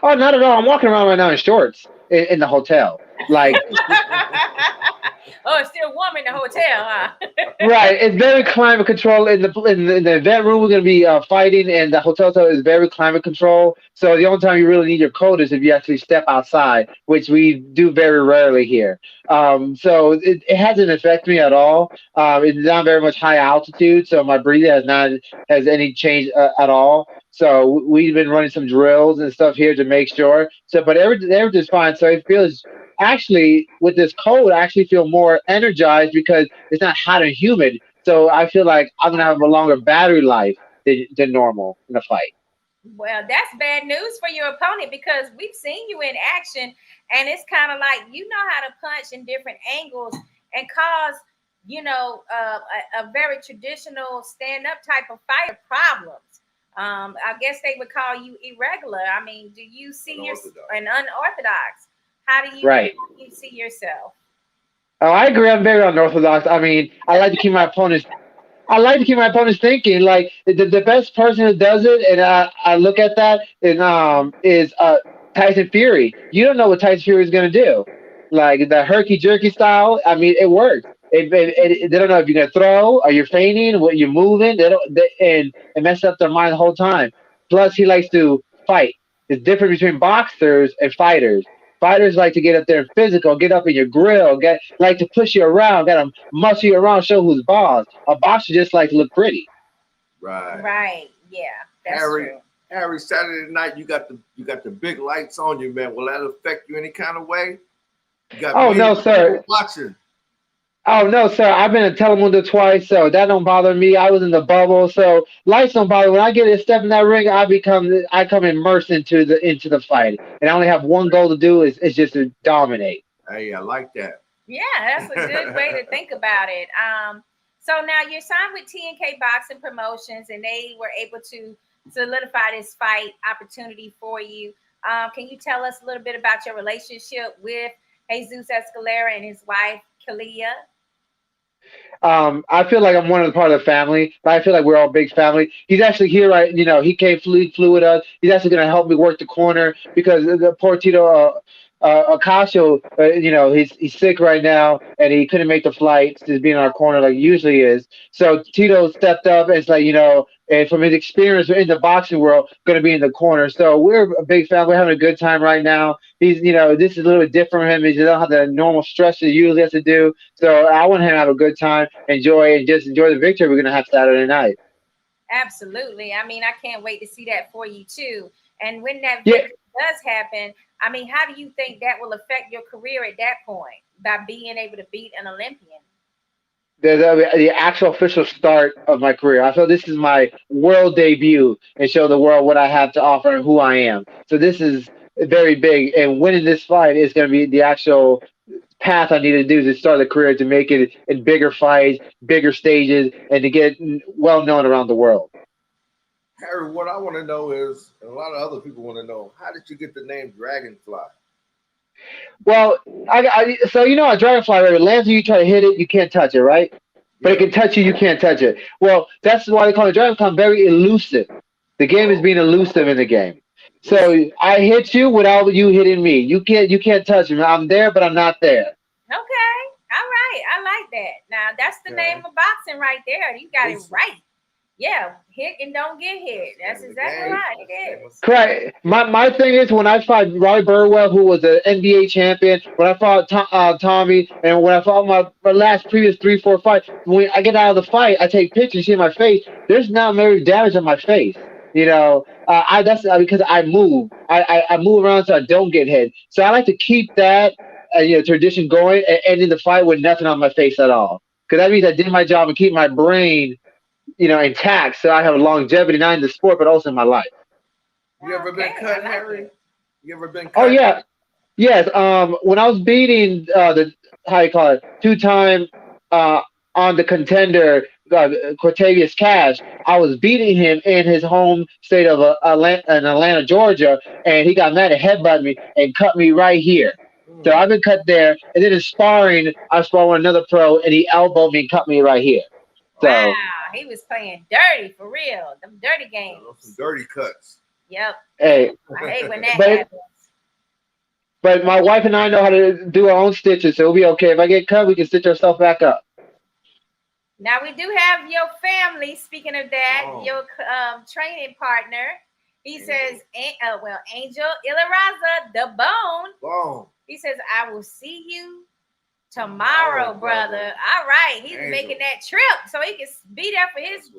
Oh, not at all. I'm walking around right now in shorts in the hotel. Like, Oh, it's still warm in the hotel, huh? right. It's very climate controlled. In the event room, we're going to be fighting, and the hotel is very climate controlled. So the only time you really need your coat is if you actually step outside, which we do very rarely here. So it hasn't affected me at all. It's not very much high altitude, so my breathing has any change at all. So we've been running some drills and stuff here to make sure. So, but everything's fine. So it feels actually with this cold, I actually feel more energized because it's not hot and humid. So I feel like I'm gonna have a longer battery life than normal in a fight. Well, that's bad news for your opponent because we've seen you in action, and it's kind of like you know how to punch in different angles and cause a very traditional stand-up type of fight problems. I guess they would call you irregular. I mean, do you see an unorthodox? How do Right. you see yourself? Oh, I agree. I'm very unorthodox. I mean, I like to keep my opponents thinking. Like the best person who does it, and I look at that, and is Tyson Fury. You don't know what Tyson Fury is going to do. Like the herky jerky style. I mean, it works. They don't know if you're going to throw or you're feigning, what you're moving. And it messes up their mind the whole time. Plus, he likes to fight. It's different between boxers and fighters. Fighters like to get up there and physical, get up in your grill, like to push you around, got to muscle you around, show who's boss. A boxer just like to look pretty. Right. Right. Yeah. That's true. Harry, Saturday night you got the big lights on you, man. Will that affect you any kind of way? You got no, sir. Watching. Oh no, sir! I've been in Telemundo twice, so that don't bother me. I was in the bubble, so lights don't bother. When I get a step in that ring, I come immersed into the fight, and I only have one goal to do is just to dominate. Hey, I like that. Yeah, that's a good way to think about it. So now you're signed with TNK Boxing Promotions, and they were able to solidify this fight opportunity for you. Can you tell us a little bit about your relationship with Jesus Scalera and his wife Khalia? I feel like I'm one of the part of the family. I feel like we're all big family. He's actually here, right? You know, he flew with us. He's actually going to help me work the corner because the poor Tito Ocasio, you know, he's sick right now and he couldn't make the flight to be in our corner like he usually is. So Tito stepped up and it's like, you know, and from his experience in the boxing world, going to be in the corner. So we're a big family. We're having a good time right now. He's, you know, this is a little bit different for him. He doesn't have the normal stress that he usually has to do. So I want him to have a good time, enjoy the victory we're going to have Saturday night. Absolutely. I mean, I can't wait to see that for you too. And when that victory does happen, I mean, how do you think that will affect your career at that point by being able to beat an Olympian? The actual official start of my career. I feel this is my world debut and show the world what I have to offer and who I am. So this is very big. And winning this fight is going to be the actual path I need to do to start the career to make it in bigger fights, bigger stages, and to get well known around the world. Harry, what I want to know is, and a lot of other people want to know, how did you get the name Dragonfly? Well, so you know a dragonfly, right? It lands when you try to hit it, you can't touch it, right? But it can touch you, you can't touch it. Well, that's why they call it dragonfly. Very elusive. The game is being elusive in the game. So I hit you without you hitting me. You can't touch me. I'm there, but I'm not there. Okay. All right. I like that. Now that's the name of boxing right there. You got it right. Yeah, hit and don't get hit. That's exactly right. It is. Correct. My thing is when I fought Roy Burwell, who was an NBA champion, when I fought Tommy, and when I fought my last previous 3-4 fights, when I get out of the fight, I take pictures, see my face. There's not very damage on my face. You know, that's because I move. I move around so I don't get hit. So I like to keep that tradition going and ending the fight with nothing on my face at all. Because that means I did my job and keep my brain intact, so I have a longevity not in the sport, but also in my life. You ever been cut, Harry? You ever been cut? Oh yeah, yes. When I was beating the two-time on the contender Cortavious Cash, I was beating him in his home state of Atlanta, Georgia, and he got mad and headbutted me and cut me right here. So I've been cut there, and then in sparring, I sparred with another pro, and he elbowed me and cut me right here. So, wow, he was playing dirty for real. Them dirty games. Some dirty cuts. Yep. Hey, I hate when that happens. But my wife and I know how to do our own stitches, so it'll be okay. If I get cut, we can stitch ourselves back up. Now we do have your family. Speaking of that, your training partner. He says, Angel Ilaraza, the bone. He says, I will see you tomorrow, brother. All right, he's making that trip so he can be there for his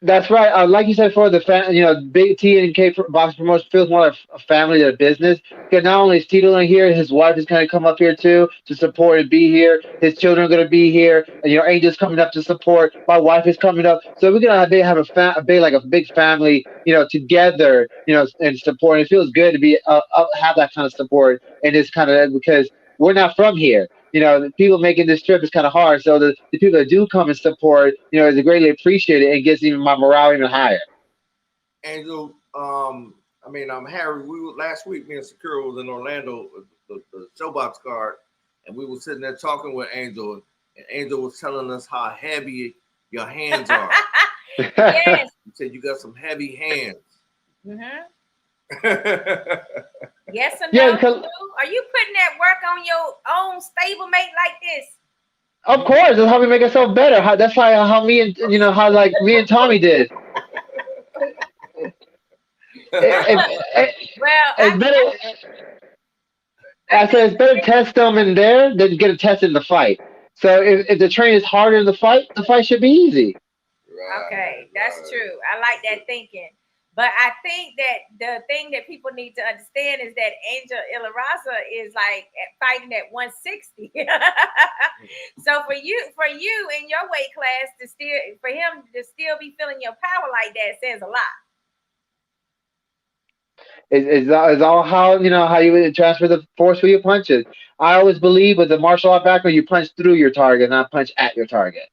That's right. Like you said, for the big T&K boxing promotion feels more like a family than a business. Because not only is Tito in here, his wife is going to come up here too to support and be here. His children are going to be here. And, Angel's coming up to support. My wife is coming up. So we're going to have a big family, together, and support. And it feels good to be have that kind of support and this kind of because we're not from here. The people making this trip is kind of hard. So the people that do come and support, is greatly appreciated and gets even my morale even higher. Angel, Harry, last week, me and Sakura was in Orlando, the Showbox card, and we were sitting there talking with Angel, and Angel was telling us how heavy your hands are. Yes. He said you got some heavy hands. Mm-hmm. Yeah, Yes or Yeah, no? because Are you putting that work on your own stablemate like this? of course that's how we make ourselves better. That's how me and how like me and Tommy did. It, Well, it's better. I I think said it's better test them in there than get a test in the fight. So if the train is harder in the fight should be easy. okay, that's right. true. I like that thinking. But I think that the thing that people need to understand is that Angel Ilaraza is like fighting at 160. So for you in your weight class to still for him to still be feeling your power like that says a lot. It's all how how you would transfer the force with your punches. I always believe with the martial art background, you punch through your target, not punch at your target.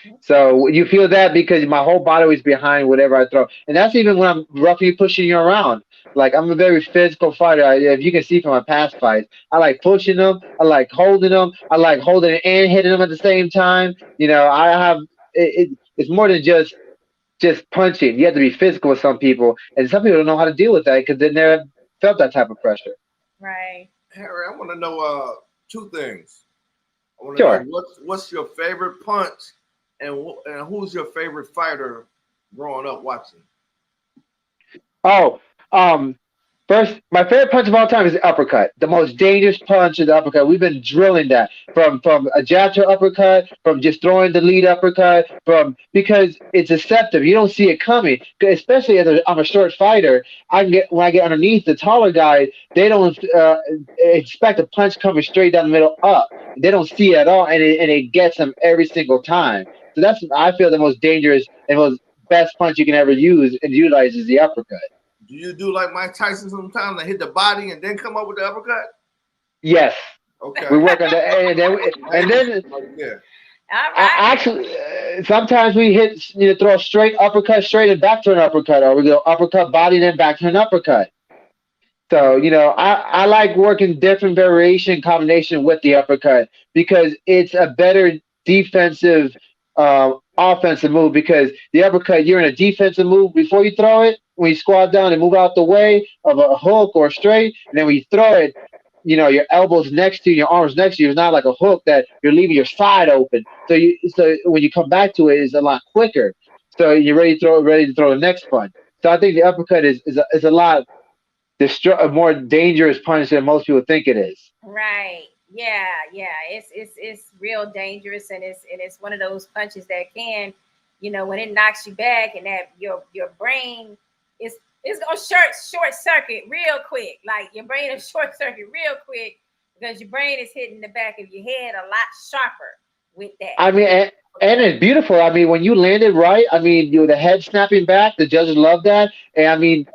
Okay. So you feel that because my whole body was behind whatever I throw, and that's even when I'm roughly pushing you around. Like I'm a very physical fighter. If you can see from my past fights, I like pushing them. I like holding them. I like holding and hitting them at the same time. I have it's more than just punching. You have to be physical with some people, and some people don't know how to deal with that because they never felt that type of pressure. Right. Harry, I want to know two things. I want to know Sure. what's your favorite punch, and who's your favorite fighter growing up watching. Oh, um, first, my favorite punch of all time is the uppercut. The most dangerous punch is the uppercut. We've been drilling that from a jab to uppercut, from just throwing the lead uppercut, from because it's deceptive. You don't see it coming, especially as I'm a short fighter. I can get when I get underneath the taller guys, they don't expect a punch coming straight down the middle up. They don't see it at all, and it gets them every single time. So that's I feel the most dangerous and most best punch you can ever use and utilize is the uppercut. Do you do like Mike Tyson sometimes and hit the body and then come up with the uppercut? Yes, we Okay. work on that, and then Like, yeah. All right. actually sometimes we hit throw a straight uppercut straight and back to an uppercut, or we go uppercut body then back to an uppercut. So I like working different variation combination with the uppercut because it's a better defensive offensive move because the uppercut you're in a defensive move before you throw it when you squat down and move out the way of a hook or a straight, and then when you throw it your elbows next to you, your arms next to you. It's not like a hook that you're leaving your side open. So when you come back to it, it's a lot quicker. So you're ready to throw the next punch. So I think the uppercut is a lot a more dangerous punch than most people think it is. Right. Yeah, yeah. It's real dangerous and it's one of those punches that can, when it knocks you back and that your brain is it's gonna short circuit real quick. Like your brain is short circuit real quick because your brain is hitting the back of your head a lot sharper with that. I mean, and it's beautiful. I mean, when you land it right, I mean, the head snapping back, the judges love that. And I mean,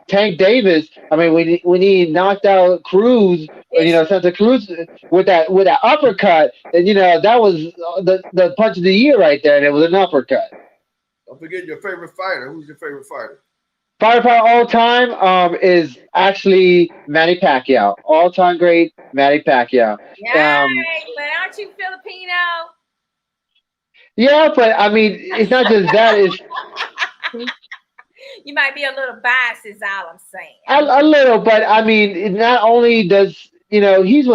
Tank Davis. I mean, when he knocked out Cruz, It's Santa Cruz with that uppercut, and that was the punch of the year right there, and it was an uppercut. Don't forget your favorite fighter. Who's your favorite fighter? Firefighter all time is actually Manny Pacquiao. All time great Manny Pacquiao. Um, right, but aren't you Filipino? yeah, but I mean, it's not just that. It's You might be a little biased, is all I'm saying. a little, but I mean, not only does he's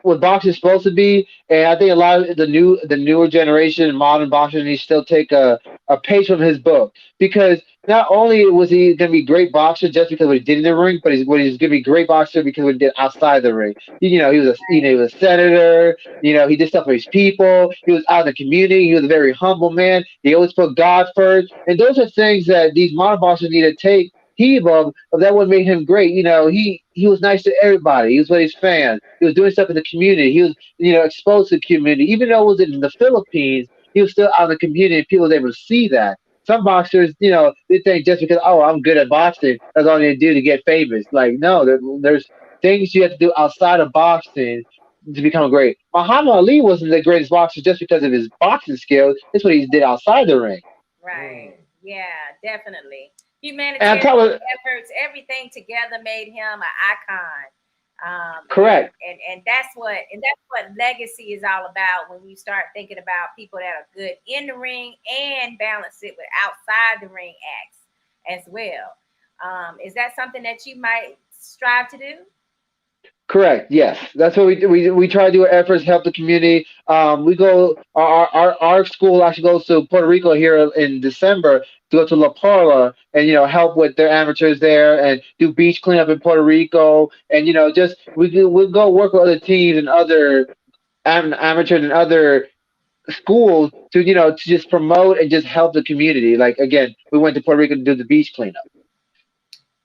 what boxing is supposed to be, and I think a lot of the newer generation, modern boxers, need to still take a page from his book because not only was he going to be a great boxer just because of what he did in the ring, but he's going to be a great boxer because of what he did outside the ring. He was he was a senator. He did stuff for his people. He was out in the community. He was a very humble man. He always put God first, and those are things that these modern boxers need to take heed of that what made him great. He was nice to everybody. He was with his fans. He was doing stuff in the community. He was, exposed to the community. Even though it was in the Philippines, he was still out in the community and people was able to see that. Some boxers, they think just because, oh, I'm good at boxing, that's all they do to get famous. Like, no, there's things you have to do outside of boxing to become great. Muhammad Ali wasn't the greatest boxer just because of his boxing skills. It's what he did outside the ring. Right. Yeah, definitely. And on Humanitarian top of efforts, everything together made him an icon. correct. And that's what legacy is all about when you start thinking about people that are good in the ring and balance it with outside the ring acts. as well. Is that something that you might strive to do? Correct. Yes, that's what we do. We try to do efforts to help the community. We go. Our school actually goes to Puerto Rico here in December to go to La Parla and help with their amateurs there and do beach cleanup in Puerto Rico and just we go work with other teams and other amateurs and other schools to to just promote and just help the community. Like again, we went to Puerto Rico to do the beach cleanup.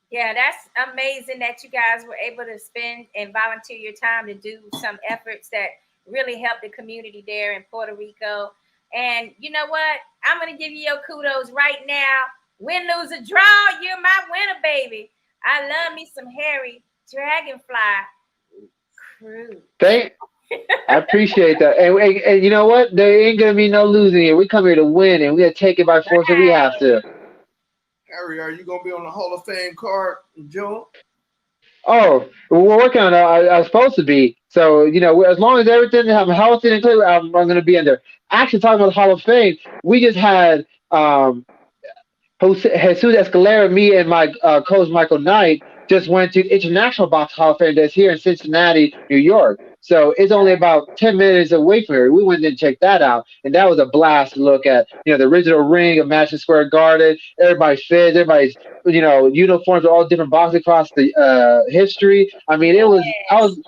Yeah, that's amazing that you guys were able to spend and volunteer your time to do some efforts that really help the community there in Puerto Rico. And you know what? I'm going to give you your kudos right now. Win, lose, or draw, you're my winner, baby. I love me some Harry Dragonfly Cruz. I appreciate that. And you know what? There ain't gonna be no losing here. We come here to win, and we're gonna take it by force if we have to. Harry, are you gonna be on the Hall of Fame card, Joe? Oh, we're working on it. I was supposed to be. So as long as everything I'm healthy and clear, I'm gonna be in there. Actually, talking about the Hall of Fame, we just had Jesus Scalera, me and my coach Michael Knight just went to the International Box Hall of Fame that's here in Cincinnati, New York. So it's only about 10 minutes away from here. We went and checked that out, and that was a blast to look at. The original ring of Madison Square Garden. Everybody's fit. Everybody's uniforms are all different boxes across the history. I mean, it was I Yes. was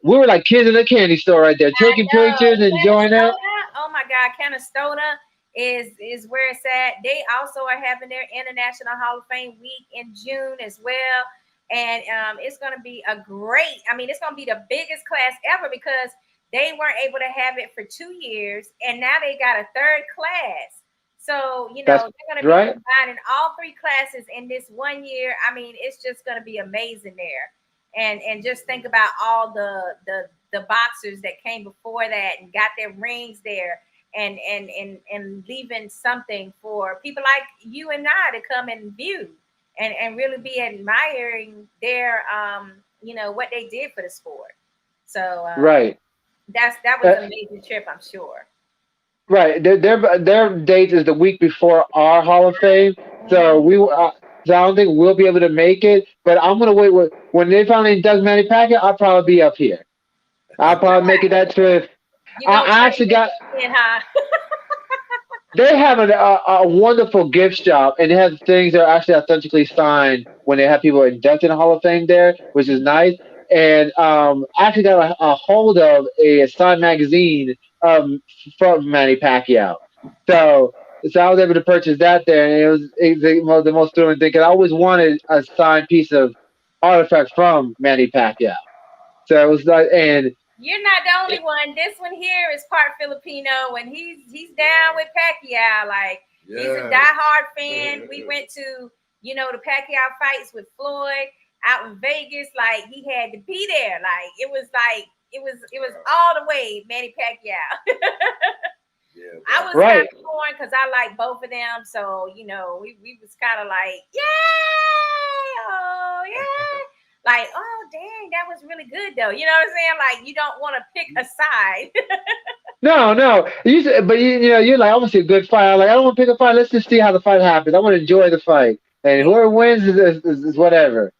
we were like kids in a candy store right there, I taking pictures, know. enjoying it. Canastota. Oh my God, Canastota is where it's at. They also are having their International Hall of Fame week in June as well. And it's going to be a great, I mean, it's going to be the biggest class ever because they weren't able to have it for 2 years. And now they got a third class. So, That's they're going to be right. combining all three classes in this one year. I mean, it's just going to be amazing there. And just think about all the boxers that came before that and got their rings there and leaving something for people like you and I to come and view and really be admiring their what they did for the sport. So Right. that was an amazing trip, I'm sure. Right. Their date is the week before our Hall of Fame, so so I don't think we'll be able to make it. But I'm gonna wait. When they finally induct Manny Pacquiao, I'll probably be up here. I'll probably make it that trip. You gonna I trade actually got. it in, huh? They have a wonderful gift shop, and they have things that are actually authentically signed when they have people inducted in the Hall of Fame there, which is nice. And I actually got a hold of a signed magazine from Manny Pacquiao. So, so I was able to purchase that there, and it was the most thrilling thing because I always wanted a signed piece of artifact from Manny Pacquiao. So it was like, and You're not the only one. This one here is part Filipino, and he's down with Pacquiao. Like he's a Yeah. diehard fan. We went to the Pacquiao fights with Floyd out in Vegas. Like he had to be there. Like it was all the way Manny Pacquiao. Yeah, I was kind right, of torn because I like both of them. So we was kind of like yay, oh yeah. Like, oh dang, that was really good though. You know what I'm saying? Like, you don't want to pick a side. no, no. But you're like, I want to see a good fight. I'm like, I don't want to pick a fight. Let's just see how the fight happens. I want to enjoy the fight, and Yeah, whoever wins is whatever.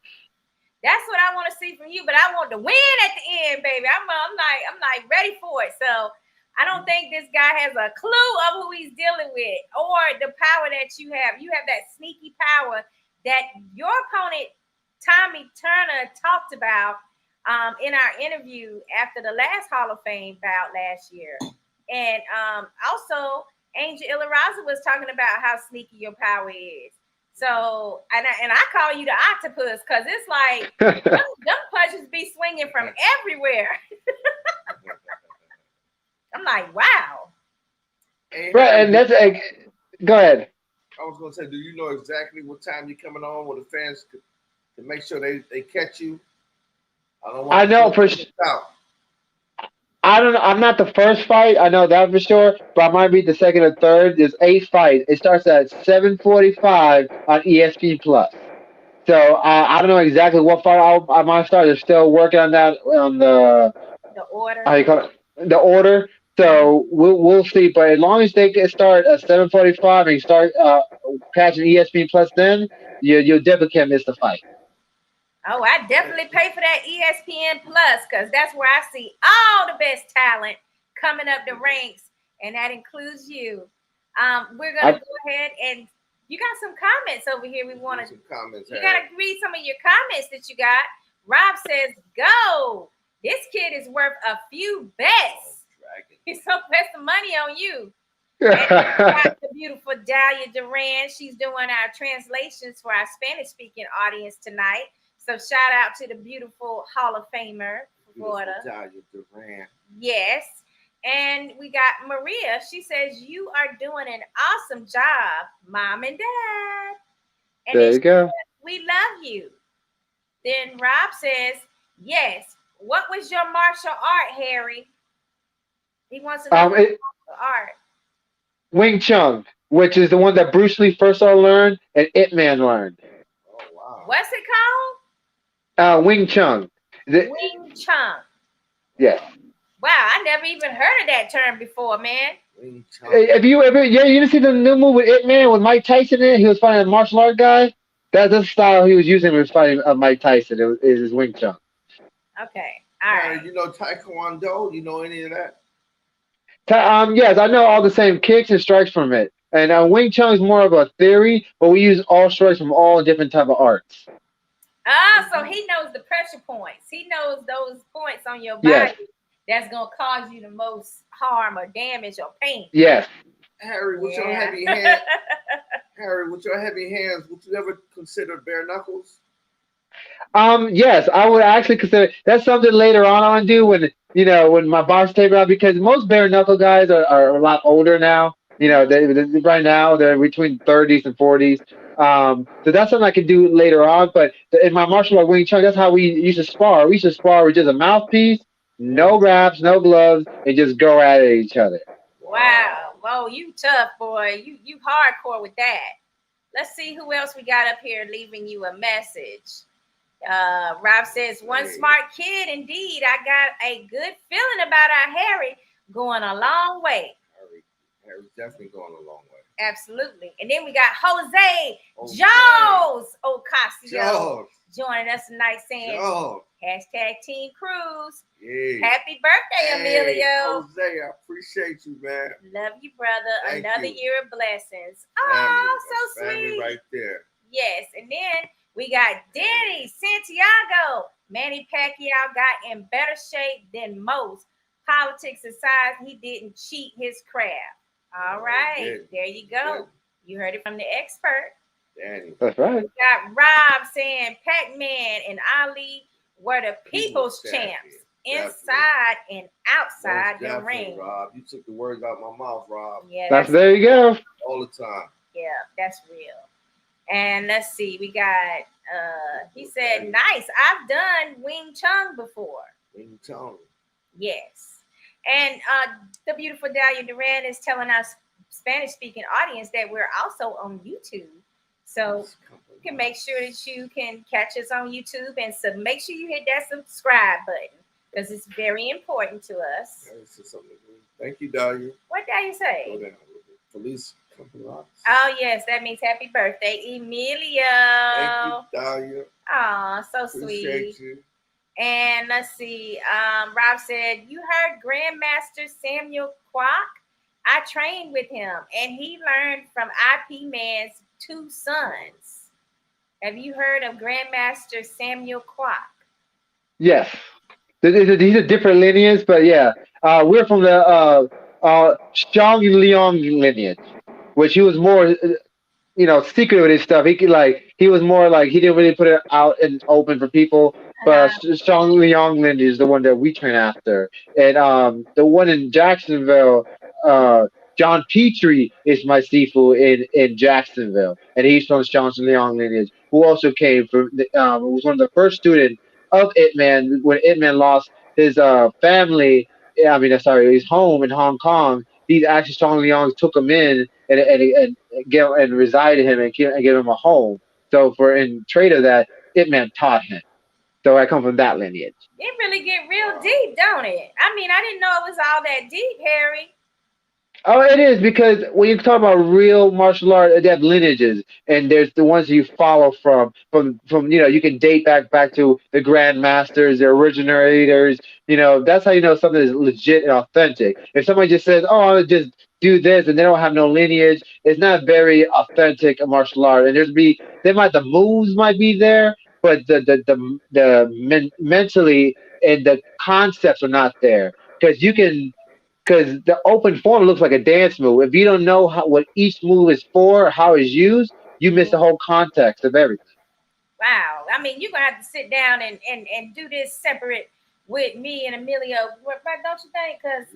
that's what I want to see from you. But I want to win at the end, baby. I'm like ready for it. So I don't think this guy has a clue of who he's dealing with or the power that you have. You have that sneaky power that your opponent Tommy Turner talked about in our interview after the last Hall of Fame bout last year. And also, Angel Ilaraza was talking about how sneaky your power is. So, and I call you the octopus because it's like them punches be swinging from everywhere. I'm like, wow. Hey, Right, Harry, and that's go ahead. I was gonna say, do you know exactly what time you're coming on with the fans to make sure they catch you? I don't I want know to for out. I don't know. I'm not the first fight. I know that for sure, but I might be the second or third. There's 8 fights. It starts at 7:45 on ESPN Plus. So I don't know exactly what fight I might start. They're still working on that on the The order. how you call it the order. So we'll see. But as long as they can start at 7:45 and start catching ESPN Plus, then you definitely can't miss the fight. Oh, I definitely pay for that ESPN Plus because that's where I see all the best talent coming up the ranks, and that includes you. We're gonna go ahead and you got some comments over here. We want to. You gotta read some of your comments that you got. Rob says, "Go! This kid is worth a few bets. He's so bet some money on you." Got the beautiful Dahlia Duran. She's doing our translations for our Spanish-speaking audience tonight. So shout out to the beautiful Hall of Famer, Florida. Dahlia Duran. Yes. And we got Maria. She says, "You are doing an awesome job, Mom and Dad." And there you go. Says, "We love you." Then Rob says, "Yes. What was your martial art, Harry?" He wants to know martial art. Wing Chun, which is the one that Bruce Lee first learned and Ip Man learned. Oh, wow. What's it called? Wing Chun. Wing Chun. Yes. Wow, I never even heard of that term before, man. Wing Chun. Have you ever? Yeah, you didn't see the new movie with Ip Man with Mike Tyson in it? He was fighting a martial art guy. That's the style he was using when he was fighting Mike Tyson. It is his Wing Chun. Okay, all right. You know Taekwondo? You know any of that? Yes, I know all the same kicks and strikes from it. And Wing Chun is more of a theory, but we use all strikes from all different type of arts. So he knows the pressure points. He knows those points on your body that's gonna cause you the most harm or damage or pain. Yes. Harry, with your heavy hands, would you ever consider bare knuckles? Yes, I would actually consider that's something later on I'll do when my box tape out, because most bare knuckle guys are a lot older now. They right now they're between 30s and 40s. So that's something I can do later on. But in my martial art Wing Chun, that's how we used to spar. We used to spar with just a mouthpiece, no wraps, no gloves, and just go at each other. Wow. Whoa, you tough, boy. You hardcore with that. Let's see who else we got up here leaving you a message. Rob says, "One smart kid indeed. I got a good feeling about our Harry going a long way." Harry's definitely going a long way. Absolutely. And then we got Jose Jones Ocasio joining us tonight saying, #Team Cruz. Yeah. Happy birthday, Emelio. Jose, I appreciate you, man. Love you, brother. Thank Another you. year of blessings. Family. Oh, so Family sweet. right there. Yes. And then we got Danny Santiago. Manny Pacquiao got in better shape than most. Politics aside, he didn't cheat his craft. All right. There you go. You heard it from the expert. Danny. That's right. We got Rob saying Pac-Man and Ali were the people's champs. Inside and outside the ring. Rob, you took the words out of my mouth, Rob. Yeah, there you go. All the time. Yeah, that's real. And let's see, we got he said, "Nice. I've done Wing Chun before." Wing Chun. Yes. And the beautiful Dahlia Duran is telling our Spanish-speaking audience that we're also on YouTube. So you can make sure that you can catch us on YouTube, and make sure you hit that subscribe button because it's very important to us. Thank you, Dahlia. What did you say? Go down. Feliz cumpleaños. Oh, yes, that means happy birthday, Emelio. Thank you, Dahlia. Aw, so Appreciate sweet. You. And let's see, Rob said, "You heard Grandmaster Samuel Kwok? I trained with him, and he learned from IP Man's 2 sons. Have you heard of Grandmaster Samuel Kwok?" Yes. These are different lineages, but yeah. We're from the Zhang Liang lineage, which he was more, secret with his stuff. He was more like, he didn't really put it out and open for people. But Zhang Liang lineage is the one that we train after. And the one in Jacksonville, John Petrie is my Sifu in Jacksonville, and he's from Zhang Liang lineage, who also came from, was one of the first students of Ip Man when Ip Man lost his family. His home in Hong Kong. These actually Zhang Liang took him in and resided him and gave him a home. So in trade of that, Ip Man taught him. So I come from that lineage. It really get real deep, don't it? I mean, I didn't know it was all that deep, Harry. Oh, it is because when you talk about real martial art, they have lineages, and there's the ones you follow from you can date back to the grandmasters, the originators. That's how you know something is legit and authentic. If somebody just says, "Oh, I'll just do this," and they don't have no lineage, it's not very authentic martial art. And the moves might be there, but mentally and the concepts are not there because the open form looks like a dance move. If you don't know what each move is for, or how it's used, you miss the whole context of everything. Wow. I mean, you're gonna have to sit down and do this separate with me and Emelio, don't you think? Because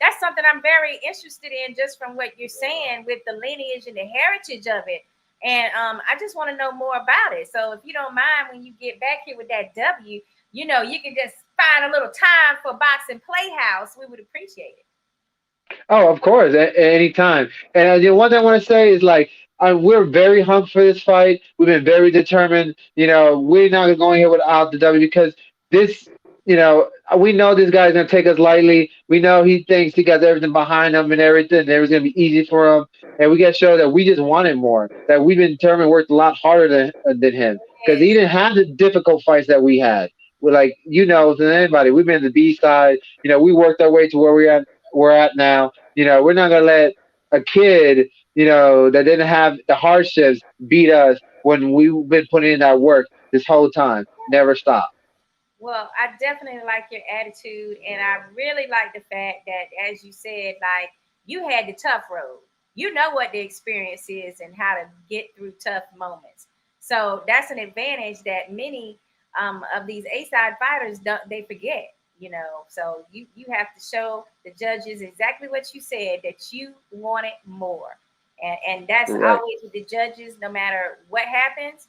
that's something I'm very interested in, just from what you're saying with the lineage and the heritage of it. And I just want to know more about it. So if you don't mind, when you get back here with that W, you can just find a little time for Boxing Playhouse. We would appreciate it. Oh, of course, at any time. And the one thing I want to say is we're very hungry for this fight. We've been very determined. We're not going here without the W because this. We know this guy's gonna take us lightly. We know he thinks he got everything behind him and everything. And everything's gonna be easy for him. And we gotta show that we just wanted more. That we've been determined, worked a lot harder than him because he didn't have the difficult fights that we had. We're than anybody. We've been in the B side. We worked our way to where we're at now. We're not gonna let a kid, that didn't have the hardships beat us when we've been putting in that work this whole time. Never stop. Well, I definitely like your attitude, and I really like the fact that, as you said, you had the tough road. You know what the experience is and how to get through tough moments. So that's an advantage that many of these A-side fighters they forget. So you have to show the judges exactly what you said, that you wanted more, and that's Right. always with the judges. No matter what happens,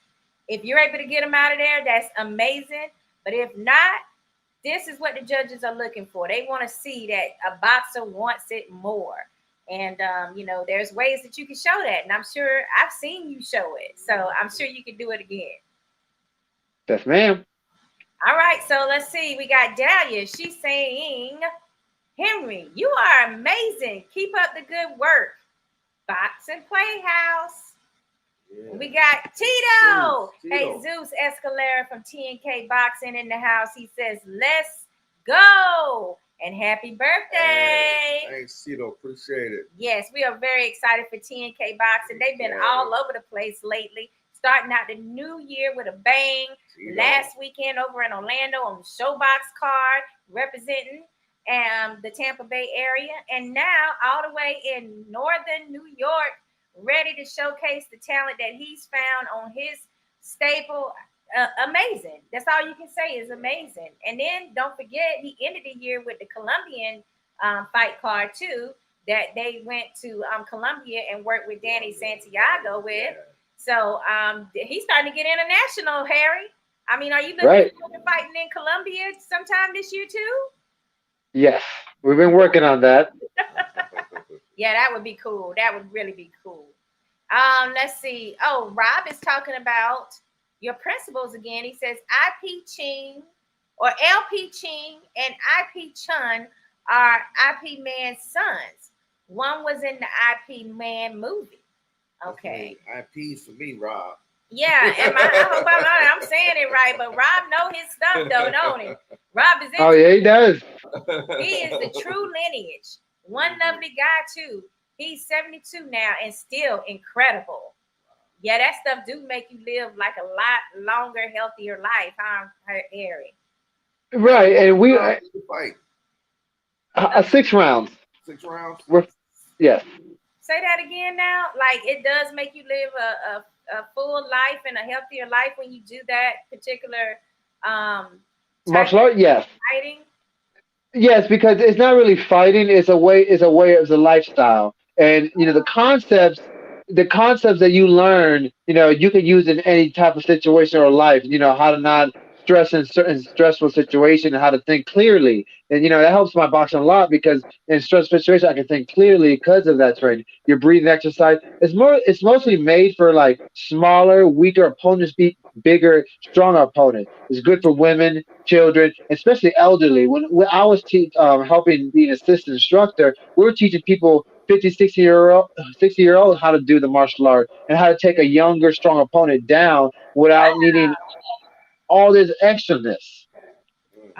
if you're able to get them out of there, that's amazing. But if not, this is what the judges are looking for. They want to see that a boxer wants it more. And, there's ways that you can show that. And I'm sure I've seen you show it. So I'm sure you can do it again. Yes, ma'am. All right. So let's see. We got Dahlia. She's saying, Henry, you are amazing. Keep up the good work. Boxing Playhouse. Yeah. We got Tito. Hey, Zeus Escalera from TNK Boxing in the house. He says, let's go. And happy birthday. Hey, thanks, Tito. Appreciate it. Yes, we are very excited for TNK Boxing. They've been all over the place lately, starting out the new year with a bang. Tito. Last weekend over in Orlando on the Showbox card, representing the Tampa Bay area. And now all the way in northern New York, ready to showcase the talent that he's found on his staple. Amazing. That's all you can say is amazing. And then don't forget, he ended the year with the Colombian fight card too, that they went to Colombia and worked with Danny Santiago with. So he's starting to get international, Harry. I mean, are you looking forward to fighting in Colombia sometime this year too? Yes, we've been working on that. Yeah, that would be cool. That would really be cool. Let's see. Oh, Rob is talking about your principles again. He says IP Ching or LP Ching and IP Chun are IP Man's sons. One was in the IP Man movie. Okay. IP's for me, Rob. Yeah, and I hope I'm saying it right, but Rob know his stuff though, don't he? Rob is. Oh yeah, he does. He is the true lineage. One lovely guy too. He's 72 now and still incredible. Yeah, that stuff do make you live like a lot longer, healthier life, huh, Harry? Right, and we fight 6 rounds. 6 rounds. Yes. Say that again now. Like it does make you live a full life and a healthier life when you do that particular martial art. Yes. Fighting. Yes, because it's not really fighting. It's a way. It's a lifestyle, and the concepts that you learn, you can use in any type of situation or life. How to not stress in certain stressful situations and how to think clearly. And that helps my boxing a lot because in stressful situations I can think clearly because of that training. Your breathing exercise. It's mostly made for like smaller, weaker opponents bigger, stronger opponent. It's good for women, children, especially elderly. When I was helping be an assistant instructor, we were teaching people 50, 60-year old how to do the martial art and how to take a younger, strong opponent down without needing all this extraness.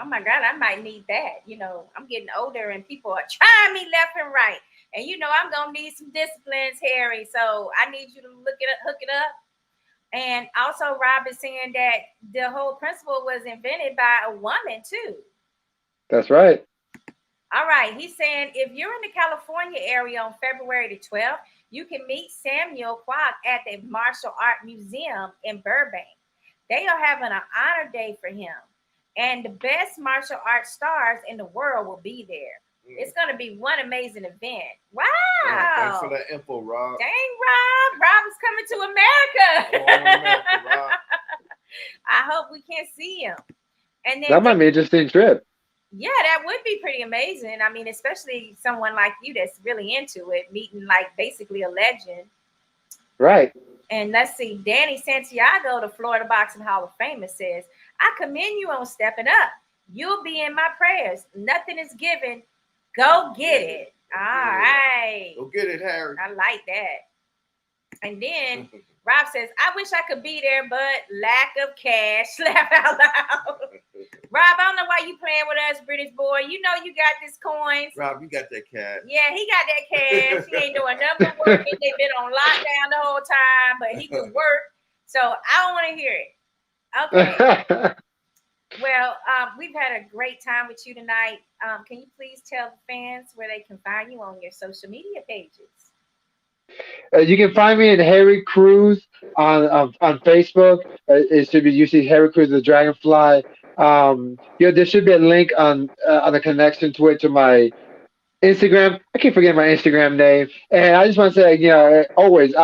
Oh my God, I might need that. I'm getting older and people are trying me left and right. And I'm gonna need some disciplines, Harry. So I need you to hook it up. And also Rob is saying that the whole principle was invented by a woman too. That's right. All right. He's saying if you're in the California area on February the 12th, you can meet Samuel Kwok at the Martial Art Museum in Burbank. They are having an honor day for him. And the best martial arts stars in the world will be there. It's going to be one amazing event. Wow. Thanks for that info, Rob. Dang, Rob. Rob is coming to America. America, Rob. I hope we can see him. And then That might be an interesting trip. Yeah, that would be pretty amazing. I mean, especially someone like you that's really into it, meeting like basically a legend. Right. And let's see, Danny Santiago, the Florida Boxing Hall of Famer, says, I commend you on stepping up. You'll be in my prayers. Nothing is given. Go get it. All right. Go get it, Harry. I like that. And then Rob says, I wish I could be there, but lack of cash. Laugh out loud. Rob, I don't know why you playing with us, British boy. You know you got this coins. Rob, you got that cash. Yeah, he got that cash. He ain't doing nothing but working. They've been on lockdown the whole time, but he can work. So I don't want to hear it. Okay. Well, we've had a great time with you tonight. Can you please tell the fans where they can find you on your social media pages? You can find me at Harry Cruz on Facebook. It should be usually Harry Cruz the Dragonfly. There should be a link on the connection to my Instagram. I keep forgetting my Instagram name, and I just want to say, always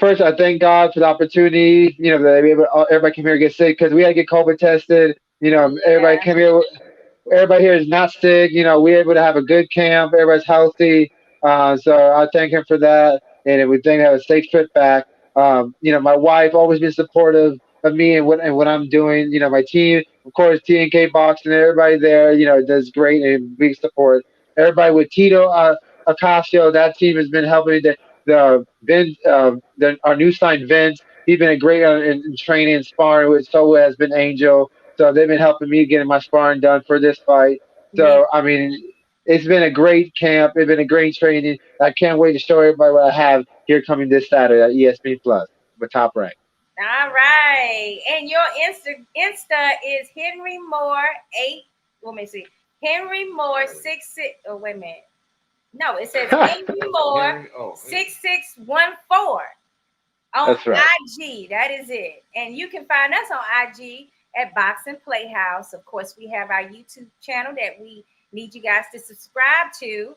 first I thank God for the opportunity. That everybody came here to get sick because we had to get COVID tested. Everybody came here. Everybody here is not sick. We're able to have a good camp. Everybody's healthy. So I thank him for that, and we think have a safe trip back. My wife always been supportive of me and what I'm doing. My team, of course, TNK Boxing, everybody there, does great and big support. Everybody with Tito Acasio, that team has been helping me. Vince, our new signed Vince, he's been a great in training and sparring. So has been Angel. So they've been helping me getting my sparring done for this fight. So I mean, it's been a great camp. It's been a great training. I can't wait to show everybody what I have here coming this Saturday at ESPN Plus with Top Rank. All right. And your Insta is Henry Moore 8. Let me see. Henry Moore 66. Oh, wait a minute. No, it says Henry Moore 6614 on That's right. IG. That is it. And you can find us on IG at Boxing PlayHouse. Of course, we have our YouTube channel that we need you guys to subscribe to.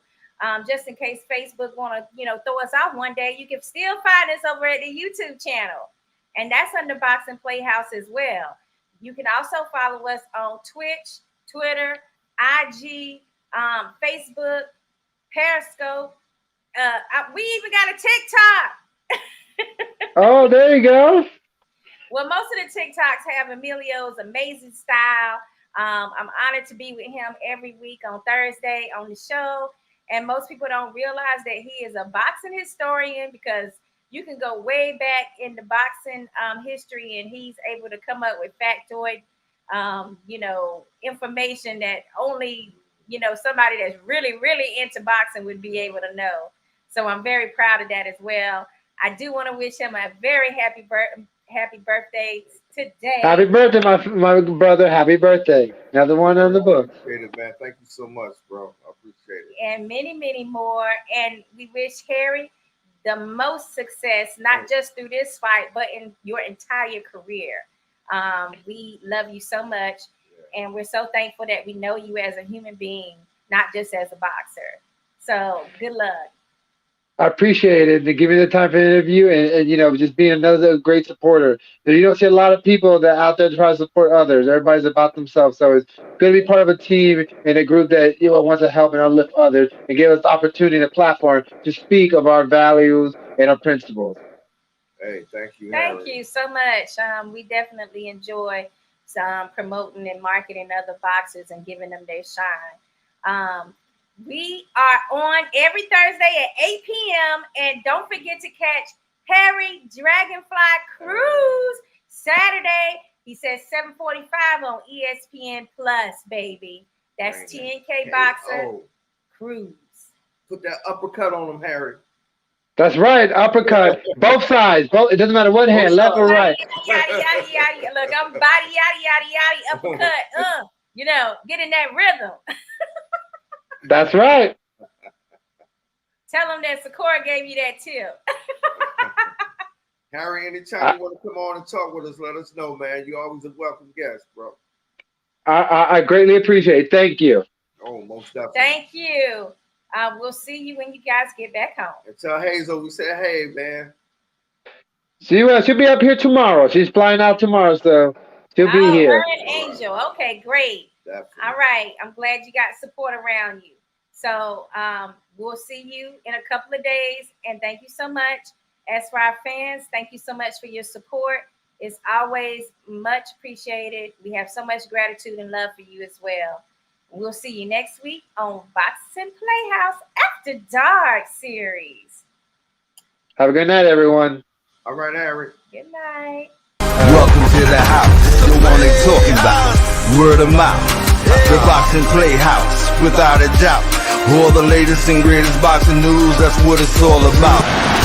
Just in case Facebook want to, throw us off one day, you can still find us over at the YouTube channel. And that's under Boxing Playhouse as well. You can also follow us on Twitch, Twitter, IG, Facebook, Periscope. We even got a TikTok. Oh, there you go. Well, most of the TikToks have Emelio's amazing style. I'm honored to be with him every week on Thursday on the show. And most people don't realize that he is a boxing historian because you can go way back in the boxing history and he's able to come up with factoid, information that only, somebody that's really, really into boxing would be able to know. So I'm very proud of that as well. I do want to wish him a very happy birthday today. Happy birthday, my brother. Happy birthday. Another one on the book. Appreciate it, man. Thank you so much, bro. I appreciate it. And many, many more. And we wish Harry the most success, not just through this fight, but in your entire career. We love you so much. Yeah. And we're so thankful that we know you as a human being, not just as a boxer. So good luck. I appreciate it and give me the time for the interview and just being another great supporter. You don't see a lot of people that out there try to support others. Everybody's about themselves. So it's good to be part of a team and a group that wants to help and uplift others and give us the opportunity and a platform to speak of our values and our principles. Hey, thank you. Thank Harry. you so much. We definitely enjoy promoting and marketing other boxers and giving them their shine. We are on every Thursday at 8 p.m. And don't forget to catch Harry Dragonfly Cruz Saturday. He says 7:45 on ESPN Plus, baby. That's 10K boxer Cruz. Put that uppercut on him, Harry. That's right, uppercut, both sides. Both. It doesn't matter what hand, left or right. Yada, yada, yada. Look, I'm body yada yada yada uppercut. You know, get in that rhythm. That's right. Tell them that Sakura gave you that tip. Harry, anytime you want to come on and talk with us, let us know, man. You're always a welcome guest, bro. I greatly appreciate it. Thank you. Oh, most definitely. Thank you. We'll see you when you guys get back home. And tell Hazel we said, hey, man. She'll be up here tomorrow. She's flying out tomorrow, so she'll be here. Her and Angel. Okay, great. Definitely. All right. I'm glad you got support around you. So we'll see you in a couple of days. And thank you so much. As for our fans, thank you so much for your support. It's always much appreciated. We have so much gratitude and love for you as well. We'll see you next week on Boxing PlayHouse After Dark series. Have a good night, everyone. All right, Harry. Good night. Welcome to the house, the one they talking about, word of mouth, the Boxing Playhouse, without a doubt. All the latest and greatest boxing news, that's what it's all about.